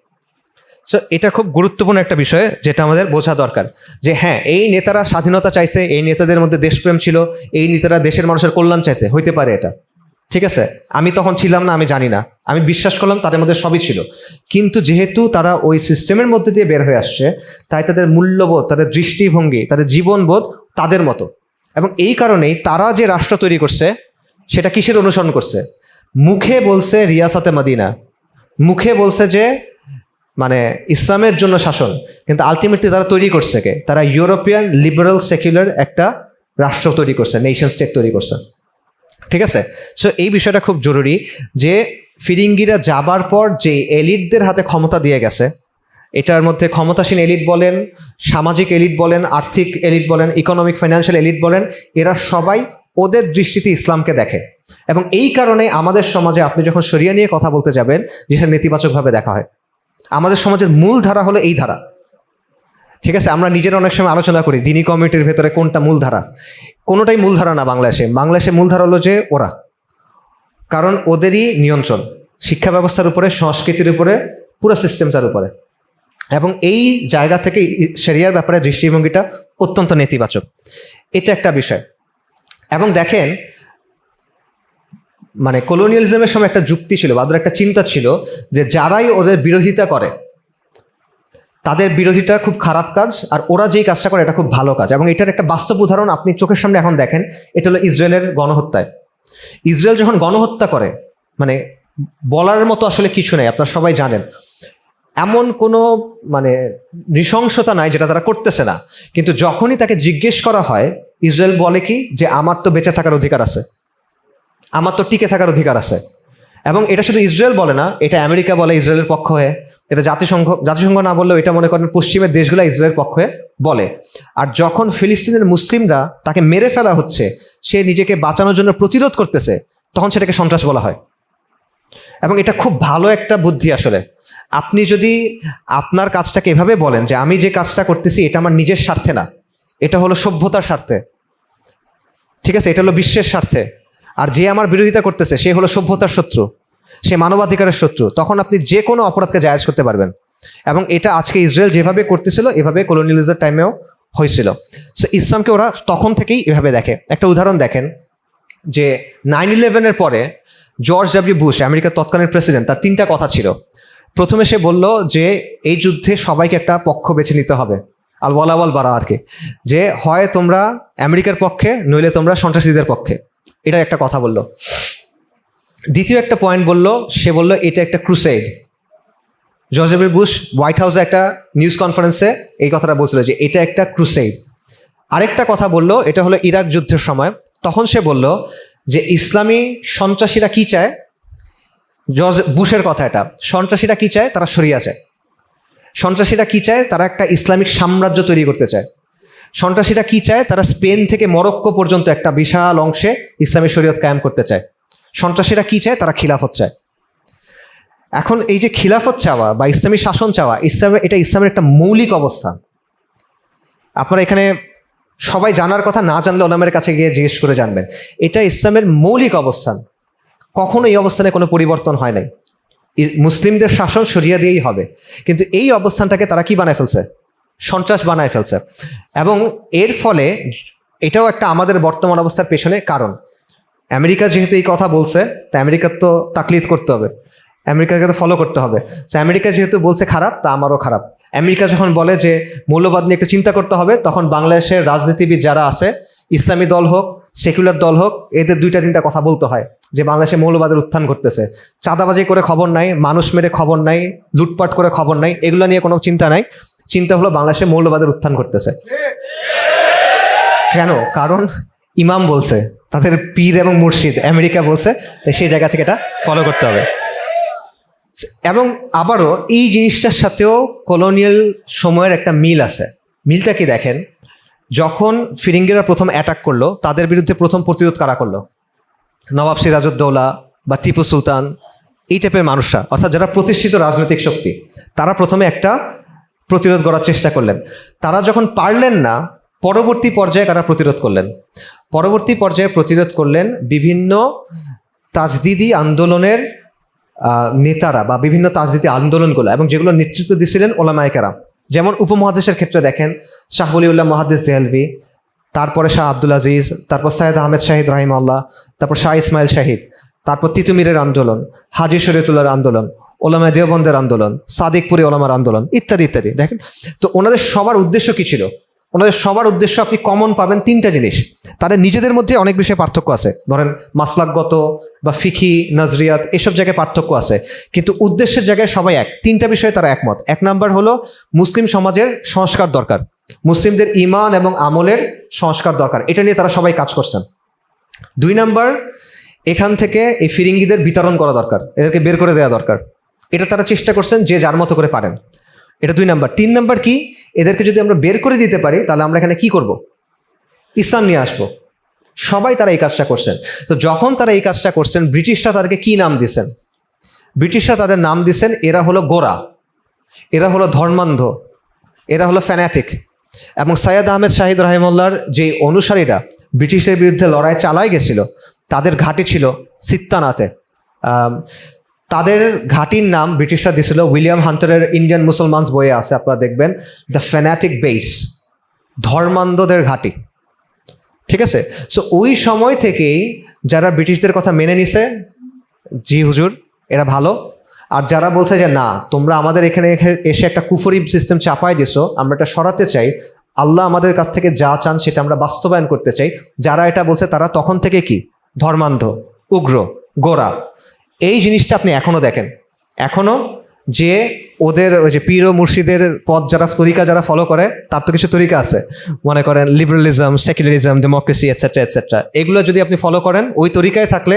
সো এটা খুব গুরুত্বপূর্ণ একটা বিষয় যেটা আমাদের বোঝা দরকার, যে হ্যাঁ, এই নেতারা স্বাধীনতা চাইছে, এই নেতাদের মধ্যে দেশপ্রেম ছিল, এই নেতারা দেশের মানুষের কল্যাণ চাইছে, হইতে পারে এটা। ঠিক আছে, আমি তখন ছিলাম না, আমি জানি না, আমি বিশ্বাস করলাম তাদের মধ্যে সবই ছিল। কিন্তু যেহেতু তারা ওই সিস্টেমের মধ্যে দিয়ে বের হয়ে আসছে, তাই তাদের মূল্যবোধ, তাদের দৃষ্টিভঙ্গি, তাদের জীবনবোধ তাদের মতো। এবং এই কারণেই তারা যে রাষ্ট্র তৈরি করছে, সেটা কিসের অনুসরণ করছে? মুখে বলছে রিয়াসাতে মদিনা, মুখে বলছে যে মানে ইসলামের জন্য শাসন, কিন্তু আলটিমেটলি তারা তৈরি করছে কে? তারা ইউরোপিয়ান লিবারেল সেকুলার একটা রাষ্ট্র তৈরি করছে, নেশন স্টেট তৈরি করছে। ঠিক আছে? সো এই বিষয়টা খুব জরুরি যে ফিরিঙ্গিরা যাবার পর যে এলিটদের হাতে ক্ষমতা দিয়ে গেছে, এটার মধ্যে ক্ষমতাসীন এলিট বলেন, সামাজিক এলিট বলেন, আর্থিক এলিট বলেন, ইকোনমিক ফাইন্যান্সিয়াল এলিট বলেন, এরা সবাই ওদের দৃষ্টিতে ইসলামকে দেখে। এবং এই কারণে আমাদের সমাজে আপনি যখন শরিয়া নিয়ে কথা বলতে যাবেন, যেটা নেতিবাচকভাবে দেখা হয়। আমাদের সমাজের মূল ধারা হলো এই ধারা। ঠিক আছে, আমরা নিজেরা অনেক সময় আলোচনা করি দ্বীনি কমিউনিটির ভেতরে কোনটা মূল ধারা। কোনোটাই মূল ধারা না বাংলাদেশে মূল ধারা হলো যে ওরা, কারণ ওদেরই নিয়ন্ত্রণ শিক্ষা ব্যবস্থার উপরে, সংস্কৃতির উপরে, পুরো সিস্টেমটার উপরে। এবং এই জায়গা থেকে শরিয়ার ব্যাপারে দৃষ্টিভঙ্গিটা অত্যন্ত নেতিবাচক। এটা একটা বিষয়। এবং দেখেন, মানে কলোনিয়ালিজমের সময় একটা যুক্তি ছিল বা একটা চিন্তা ছিল যে যারাই ওদের বিরোধিতা করে তাদের বিরোধিতা খুব খারাপ কাজ, আর ওরা যেই কাজটা করে এটা খুব ভালো কাজ। এবং এটার একটা বাস্তব উদাহরণ আপনি চোখের সামনে এখন দেখেন, এটা হলো ইসরায়েলের গণহত্যায়। ইসরায়েল যখন গণহত্যা করে, মানে বলার মতো আসলে কিছু নেই, আপনারা সবাই জানেন। এমন কোনো মানে নৃশংসতা নাই যেটা তারা করতেছে না, কিন্তু যখনই তাকে জিজ্ঞেস করা হয়, ইসরায়েল বলে কি যে আমার তো বেঁচে থাকার অধিকার আছে, আমার তো টিকে থাকার অধিকার আছে। এবং এটা শুধু ইসরায়েল বলে না, এটা আমেরিকা বলে ইসরায়েলের পক্ষ হয়ে, এটা জাতিসংঘ না বললেও এটা মনে করেন পশ্চিমের দেশগুলো ইসরায়েলের পক্ষ হয়ে বলে। আর যখন ফিলিস্তিনের মুসলিমরা তাকে মেরে ফেলা হচ্ছে, সে নিজেকে বাঁচানোর জন্য প্রতিরোধ করতেছে, তখন সেটাকে সন্ত্রাস বলা হয়। এবং এটা খুব ভালো একটা বুদ্ধি আসলে। আপনি যদি আপনার কাজটাকে এভাবে বলেন যে আমি যে কাজটা করতেছি এটা আমার নিজের স্বার্থে না, এটা হলো সভ্যতার স্বার্থে, ঠিক আছে, এটা হলো বিশ্বের স্বার্থে, আর যে আমার বিরোধিতা করতেছে সে হলো সভ্যতার শত্রু, সে মানবাধিকারের শত্রু, তখন আপনি যে কোনো অপরাধকে জায়েজ করতে পারবেন। এবং এটা আজকে ইসরায়েল যেভাবে করতেছিল, এভাবে কলোনিয়ালিজমের টাইমেও হয়েছিল। সো ইসলামকে ওরা তখন থেকেই এভাবে দেখে। একটা উদাহরণ দেখেন যে 9/11-এর পরে জর্জ ডব্লিউ বুশ, আমেরিকার তৎকালীন প্রেসিডেন্ট, তার 3টা কথা ছিল। প্রথমে সে বলল যে এই যুদ্ধে সবাইকে একটা পক্ষ বেছে নিতে হবে, আল ওয়ালা ওয়াল বারা, আর কি, যে হয় তোমরা আমেরিকার পক্ষে, নইলে তোমরা সন্ত্রাসীদের পক্ষে। এটা একটা কথা বলল। দ্বিতীয় একটা পয়েন্ট বলল, সে বলল এটা একটা crusade, George W Bush white হাউসে একটা নিউজ কনফারেন্সে এই কথাটা বলছিল যে এটা একটা ক্রুসেড। আরেকটা কথা বললো, এটা হলো ইরাক যুদ্ধের সময়। তখন সে বলল যে ইসলামী সন্ত্রাসীরা কি চায়, জর্জ বুশের কথা এটা, সন্ত্রাসীরা কি চায়, তারা শরিয়া চায়। সন্ত্রাসীরা কি চায়, তারা একটা ইসলামিক সাম্রাজ্য তৈরি করতে চায়। সন্ত্রাসীরা কি চায়, তারা স্পেন থেকে মরক্কো পর্যন্ত একটা বিশাল অংশে ইসলামী শরীয়ত কায়েম করতে চায়। সন্ত্রাসীরা কি চায়, তারা খিলাফত চায়। এখন এই যে খিলাফত চাওয়া বা ইসলামী শাসন চাওয়া, এটা ইসলামের একটা মৌলিক অবস্থান। আপনারা এখানে সবাই জানার কথা, না জানলে ওলামার কাছে গিয়ে জিজ্ঞেস করে জানবেন। এটা ইসলামের মৌলিক অবস্থান, কখনো এই অবস্থানে কোনো পরিবর্তন হয় নাই। মুসলিমদের শাসন শরিয়া দিয়েই হবে, কিন্তু এই অবস্থানটাকে তারা কি বানায় ফেলছে, সন্ত্রাস বানায় ফেলছে। এবং এর ফলে এটাও একটা আমাদের বর্তমান অবস্থার পেছনে কারণ। আমেরিকা যেহেতু এই কথা বলছে, তা আমেরিকার তো তাকলিদ করতে হবে, আমেরিকাকে তো ফলো করতে হবে। সো আমেরিকা যেহেতু বলছে খারাপ, তা আমারও খারাপ। আমেরিকা যখন বলে যে মৌলবাদ নিয়ে একটু চিন্তা করতে হবে, তখন বাংলাদেশের রাজনীতিবিদ যারা আছে, ইসলামী দল হোক, সেকুলার দল হোক, এদের দুইটা তিনটা কথা বলতে হয় যে বাংলাদেশে মৌলবাদের উত্থান ঘটতেছে। চাঁদাবাজি করে খবর নাই, মানুষ মেরে খবর নাই, লুটপাট করে খবর নাই, এগুলো নিয়ে কোনো চিন্তা নাই। চিন্তা হলো বাংলাদেশে মৌলবাদের উত্থান ঘটতেছে। কেন? কারণ ইমাম বলছে, তাদের পীর এবং মুর্শিদ আমেরিকা বলছে, তাই সেই জায়গা থেকে এটা ফলো করতে হবে। এবং আবারও এই জিনিসটার সাথেও কলোনিয়াল সময়ের একটা মিল আছে। মিলটা কি দেখেন, যখন ফিরিঙ্গিরা প্রথম অ্যাটাক করলো, তাদের বিরুদ্ধে প্রথম প্রতিরোধ কারা করলো? নবাব সিরাজউদ্দৌলা বা টিপু সুলতান, এই টাইপের মানুষরা, অর্থাৎ যারা প্রতিষ্ঠিত রাজনৈতিক শক্তি, তারা প্রথমে একটা প্রতিরোধ করার চেষ্টা করলেন। তারা যখন পারলেন না, পরবর্তী পর্যায়ে তারা প্রতিরোধ করলেন। পরবর্তী পর্যায়ে প্রতিরোধ করলেন বিভিন্ন তাজদিদি আন্দোলনের নেতারা বা বিভিন্ন তাজদিদি আন্দোলনগুলো, এবং যেগুলো নেতৃত্ব দিয়েছিলেন ওলামায়ে কেরাম। যেমন উপমহাদেশের ক্ষেত্রে দেখেন শাহ ওলিউল্লাহ মুহাদ্দিস দেহলভি, তারপরে শাহ আব্দুল আজিজ, তারপর সৈয়দ আহমেদ শাহিদ রাহিমাহুল্লাহ, তারপর শাহ ইসমাইল শাহিদ, তারপর তিতুমিরের আন্দোলন, হাজী শরীয়তুল্লাহর আন্দোলন, ওলামায়ে দেওবন্দের আন্দোলন, সাদিকপুরি ওলামার আন্দোলন, ইত্যাদি ইত্যাদি। দেখেন তো ওনাদের সবার উদ্দেশ্য কি ছিল? ওনাদের সবার উদ্দেশ্য আপনি কমন পাবেন তিনটা জিনিস। তাদের নিজেদের মধ্যে অনেক বিষয়ে পার্থক্য আছে, ধরেন মাসলাকগত বা ফিকি নজরিয়াত, এসব জায়গায় পার্থক্য আছে, কিন্তু উদ্দেশ্যের জায়গায় সবাই এক। তিনটা বিষয়ে তারা একমত। এক নাম্বার হলো মুসলিম সমাজের সংস্কার দরকার, মুসলিমদের ঈমান এবং আমলের সংস্কার দরকার, এটা নিয়ে তারা সবাই কাজ করছেন। দুই নাম্বার, এখান থেকে এই ফিরিঙ্গিদের বিতরণ করা দরকার, এদেরকে বের করে দেওয়া দরকার, এটা তারা চেষ্টা করছেন যে যার মতো করে পারেন। এটা দুই নাম্বার। তিন নাম্বার কি, এদেরকে যদি আমরা বের করে দিতে পারি, তাহলে আমরা এখানে কি করব? ইসলাম নিয়ে আসবো। সবাই তারা এই কাজটা করছেন। তো যখন তারা এই কাজটা করছেন, ব্রিটিশরা তাদেরকে কি নাম দিছেন? ব্রিটিশরা তাদের নাম দিছেন, এরা হলো গোরা, এরা হলো ধর্মান্ধ, এরা হলো ফ্যানাটিক। এবং সৈয়দ আহমেদ শাহিদ রাহিমাহুল্লাহর যে অনুসারীরা ব্রিটিশের বিরুদ্ধে লড়াই চালায় গেছিল, তাদের ঘাঁটি ছিল সিত্তানাতে। তাদের ঘাঁটির নাম ব্রিটিশরা দিয়েছিল, উইলিয়াম হান্টারের ইন্ডিয়ান মুসলমানস বইয়ে আছে, আপনারা দেখবেন, দ্য ফ্যানাটিক বেস, ধর্মান্ধদের ঘাঁটি। ঠিক আছে? সো ওই সময় থেকেই যারা ব্রিটিশদের কথা মেনে নিছে, জি হুজুর এরা ভালো, আর যারা বলছে যে না, তোমরা আমাদের এখানে এসে একটা কুফরি সিস্টেম চাপায় দিছো, আমরা এটা সরাতে চাই, আল্লাহ আমাদের কাছ থেকে যা চান সেটা আমরা বাস্তবায়ন করতে চাই, যারা এটা বলছে তারা তখন থেকে কি ধর্মান্ধ, উগ্র, গোরা। এই জিনিসটা আপনি এখনো দেখেন, এখনো যে ওদের ওই যে পীর ও মুর্শিদের পথ যারা তরিকা যারা ফলো করে, তার তো কিছু তরিকা আছে, মনে করেন liberalism, secularism, democracy etcetera etcetera. এগুলো যদি আপনি ফলো করেন, ওই তরিকায় থাকলে,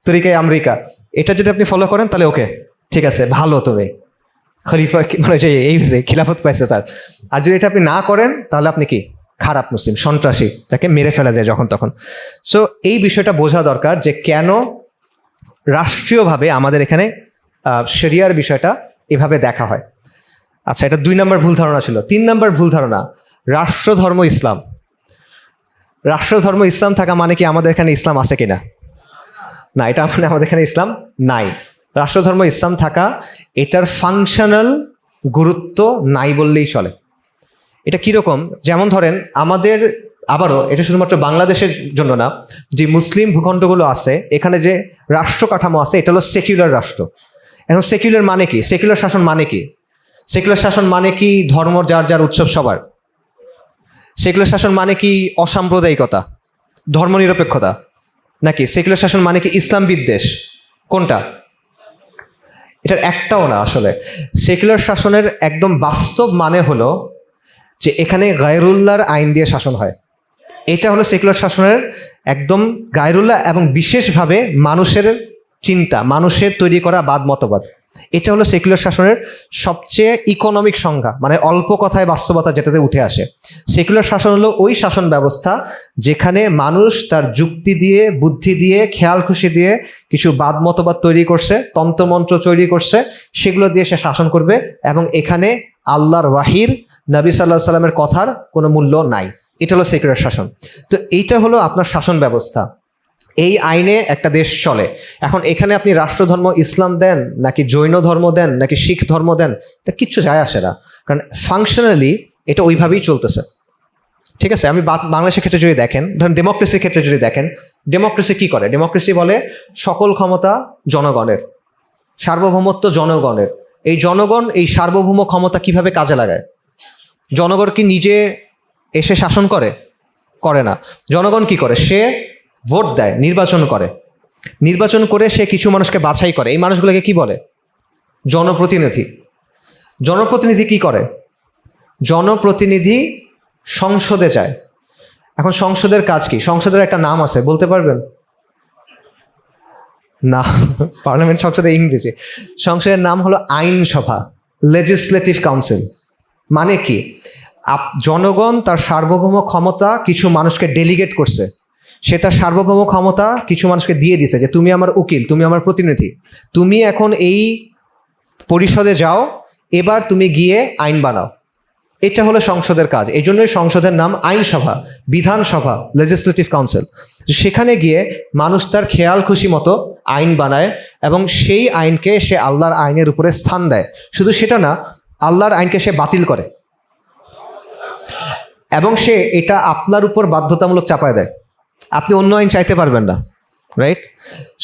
তরিকায় আমেরিকা, এটা যদি আপনি ফলো করেন, তাহলে ওকে ঠিক আছে, ভালো, তবে খলিফা মানে যে এই খিলাফত পাইছে তার। আর যদি এটা আপনি না করেন, তাহলে আপনি কি খারাপ মুসলিম, সন্ত্রাসী, যাকে মেরে ফেলা যায় যখন তখন। সো এই বিষয়টা বোঝা দরকার যে কেন রাষ্ট্রীয়ভাবে আমাদের এখানে শরিয়ার বিষয়টা এভাবে দেখা হয়। আচ্ছা, এটা 2 নম্বর ভুল ধারণা ছিল। 3 নম্বর ভুল ধারণা, রাষ্ট্রধর্ম ইসলাম। রাষ্ট্রধর্ম ইসলাম থাকা মানে কি আমাদের এখানে ইসলাম আছে কিনা? না, এটা মানে আমাদের এখানে ইসলাম নাই। রাষ্ট্রধর্ম ইসলাম থাকা, এটার ফাংশনাল গুরুত্ব নাই বললেই চলে। এটা কীরকম? যেমন ধরেন আমাদের, আবারও এটা শুধুমাত্র বাংলাদেশের জন্য না, যে মুসলিম ভূখণ্ডগুলো আছে, এখানে যে রাষ্ট্র কাঠামো আছে, এটা হলো সেকুলার রাষ্ট্র। এখন সেকুলার মানে কি? সেকুলার শাসন মানে কি? সেকুলার শাসন মানে কি ধর্ম যার যার উৎসব সবার? সেকুলার শাসন মানে কি অসাম্প্রদায়িকতা, ধর্মনিরপেক্ষতা? নাকি সেকুলার শাসন মানে কি ইসলাম বিদ্বেষ? কোনটা? এটার একটাও না। আসলে সেকুলার শাসনের একদম বাস্তব মানে হলো যে এখানে গায়রুল্লাহর আইন দিয়ে শাসন হয়। এটা হলো সেকুলার শাসনের একদম গায়রুল্লাহ, এবং বিশেষভাবে মানুষের চিন্তা, মানুষের তৈরি করা বাদ মতবাদ। এটা হলো সেকুলার শাসনের সবচেয়ে ইকোনমিক সংজ্ঞা, মানে অল্প কথায় বাস্তবতা যেটাতে উঠে আসে। সেকুলার শাসন হলো ওই শাসন ব্যবস্থা যেখানে মানুষ তার যুক্তি দিয়ে, বুদ্ধি দিয়ে, খেয়াল খুশি দিয়ে কিছু বাদ মতবাদ তৈরি করছে, তন্ত্রমন্ত্র তৈরি করছে, সেগুলো দিয়ে সে শাসন করবে, এবং এখানে আল্লাহর ওয়াহির, নবী সাল্লাল্লাহু আলাইহি সাল্লামের কথার কোনো মূল্য নাই। এটা হলো সেকুলার শাসন। তো এইটা হলো আপনার শাসন ব্যবস্থা। এই আইনে একটা দেশ চলে। এখন এখানে আপনি রাষ্ট্রধর্ম ইসলাম দেন, নাকি জৈন ধর্ম দেন, নাকি শিখ ধর্ম দেন, এটা কিচ্ছু যায় আসে না, কারণ ফাংশনালি এটা ওইভাবেই চলতেছে। ঠিক আছে, আমি বাংলাদেশের ক্ষেত্রে যদি দেখেন, ধরেন ডেমোক্রেসির ক্ষেত্রে যদি দেখেন, ডেমোক্রেসি কি করে? ডেমোক্রেসি বলে সকল ক্ষমতা জনগণের, সার্বভৌমত্ব জনগণের। এই জনগণ এই সার্বভৌম ক্ষমতা কিভাবে কাজে লাগায়? জনগণ কি নিজে এসে শাসন করে? করে না। জনগণ কি করে? সে ভোট দেয়, নির্বাচন করে, নির্বাচন করে সে কিছু মানুষকে বাছাই করে। এই মানুষগুলোকে কি বলে? জনপ্রতিনিধি। জনপ্রতিনিধি কি করে? জনপ্রতিনিধি সংসদে যায়। এখন সংসদের কাজ কি? সংসদের একটা নাম আছে, বলতে পারবেন? না, পার্লামেন্ট সংসদে ইংরেজি। সংসদের নাম হলো আইনসভা, লেজিসলেটিভ কাউন্সিল। মানে কি? জনগণ তার সার্বভৌম ক্ষমতা কিছু মানুষকে ডেলিগেট করছে, সে তার সার্বভৌম ক্ষমতা কিছু মানুষকে দিয়ে দিছে যে তুমি আমার উকিল, তুমি আমার প্রতিনিধি, তুমি এখন এই পরিষদে যাও, এবার তুমি গিয়ে আইন বানাও। এটা হলো সংসদের কাজ। এই জন্যই সংসদের নাম আইনসভা, বিধানসভা, লেজিসলেটিভ কাউন্সিল। সেখানে গিয়ে মানুষ তার খেয়াল খুশি মতো আইন বানায়, এবং সেই আইনকে সে আল্লাহর আইনের উপরে স্থান দেয়। শুধু সেটা না, আল্লাহর আইনকে সে বাতিল করে, এবং সে এটা আপনার উপর বাধ্যতামূলক চাপায় দেয়। আপনি অন্য আইন চাইতে পারবেন না, রাইট?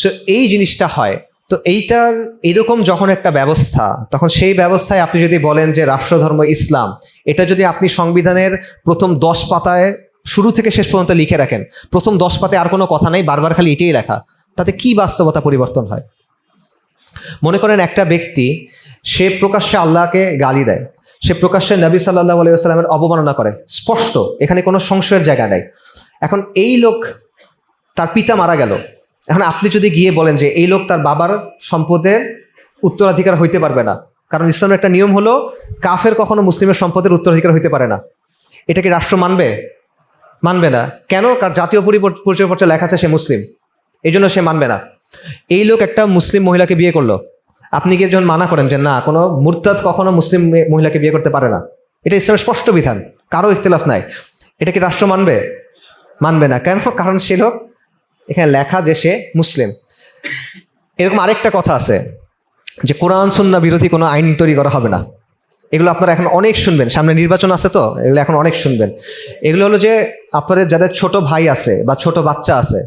সো এই জিনিসটা হয়। তো এইটার এরকম যখন একটা ব্যবস্থা, তখন সেই ব্যবস্থায় আপনি যদি বলেন যে রাষ্ট্রধর্ম ইসলাম, এটা যদি আপনি সংবিধানের প্রথম 10 পাতায় শুরু থেকে শেষ পর্যন্ত লিখে রাখেন, প্রথম 10 পাতায় আর কোনো কথা নেই, বারবার খালি এটাই লেখা, তাতে কি বাস্তবতা পরিবর্তন হয়? মনে করেন একটা ব্যক্তি, সে প্রকাশ্যে আল্লাহকে গালি দেয়, সে প্রকাশ্যে নবী সাল্লাল্লাহু আলাইহি ওয়াসাল্লামের অবমাননা করে, স্পষ্ট, এখানে কোনো সংশয়ের জায়গা নেই। এখন এই লোক, তার পিতা মারা গেল, এখন আপনি যদি গিয়ে বলেন যে এই লোক তার বাবার সম্পদের উত্তরাধিকার হইতে পারবে না, কারণ ইসলামের একটা নিয়ম হলো কাফের কখনো মুসলিমের সম্পদের উত্তরাধিকার হইতে পারে না, এটা কি রাষ্ট্র মানবে? মানবে না। কেন? কারণ জাতীয় পরিচয়পত্রে লেখা আছে সে মুসলিম, এই জন্য সে মানবে না। এই লোক একটা মুসলিম মহিলাকে বিয়ে করলো, আপনি গিয়ে যখন মানা করেন যে না, কোনো মুরতাদ কখনো মুসলিম মহিলাকে বিয়ে করতে পারে না, এটা ইসলামের স্পষ্ট বিধান, কারো ইখতিলাফ নাই, এটা কি রাষ্ট্র মানবে? মানবে না। কেন? কারণ সে লোক, এখানে লেখা যে সে মুসলিম। এরকম আরেকটা কথা আছে যে কোরআন সুন্নাহ বিরোধী কোনো আইন তৈরি করা হবে না। এগুলো আপনারা এখন অনেক শুনবেন, সামনে নির্বাচন আছে, তো এগুলো এখন অনেক শুনবেন। এগুলো হলো যে আপনাদের যাদের ছোট ভাই আছে বা ছোট বাচ্চা আছে,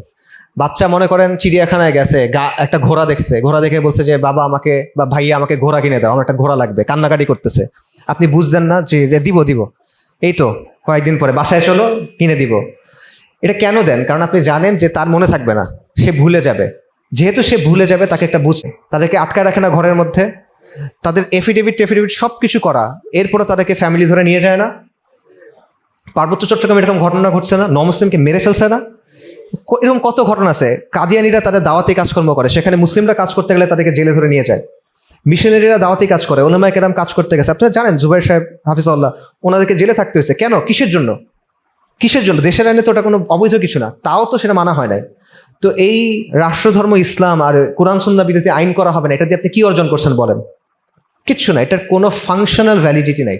বাচ্চা মনে করেন চিড়িয়াখানায় গেছে, একটা ঘোড়া দেখছে, ঘোড়া দেখে বলছে যে বাবা আমাকে বা ভাইয়া আমাকে ঘোড়া কিনে দাও, আমার একটা ঘোড়া লাগবে, কান্নাকাটি করতেছে। আপনি বুঝছেন না যে দিব দিব, এই তো কয়েকদিন পরে বাসায় চলো কিনে দিব। এটা কেন দেন? কারণ আপনি জানেন যে তার মনে থাকবে না, সে ভুলে যাবে। যেহেতু সে ভুলে যাবে, তাকে একটা তাদেরকে আটকায় রাখে না ঘরের মধ্যে, তাদের এফিডেভিট সব কিছু করা, এরপরে তাদেরকে ফ্যামিলি ধরে নিয়ে যায় না? পার্বত্য চট্টগ্রামে এরকম ঘটনা ঘটছে না? নমুসলিমকে মেরে ফেলছে না? এরকম কত ঘটনা আছে। কাদিয়ানিরা তাদের দাওয়াতি কাজকর্ম করে, সেখানে মুসলিমরা কাজ করতে গেলে তাদেরকে জেলে ধরে নিয়ে যায়। মিশনারিরা দাওয়াতি কাজ করে, ওলামায়ে কেরাম কাজ করতে গেছে, আপনারা জানেন জুবাইর সাহেব হাফিজাহুল্লাহ, ওনাদেরকে জেলে থাকতে হয়েছে। কেন? কিসের জন্য? কিসের জন্য? দেশের আইনে তো ওটা কোনো অবৈধ কিছু না, তাও তো সেটা মানা হয় নাই। তো এই রাষ্ট্রধর্ম ইসলাম আর কোরআন সুন্নাহ বিরোধী আইন করা হবে না, এটা দিয়ে আপনি কি অর্জন করছেন বলেন? কিচ্ছু না। এটার কোনো ফাংশনাল ভ্যালিডিটি নাই,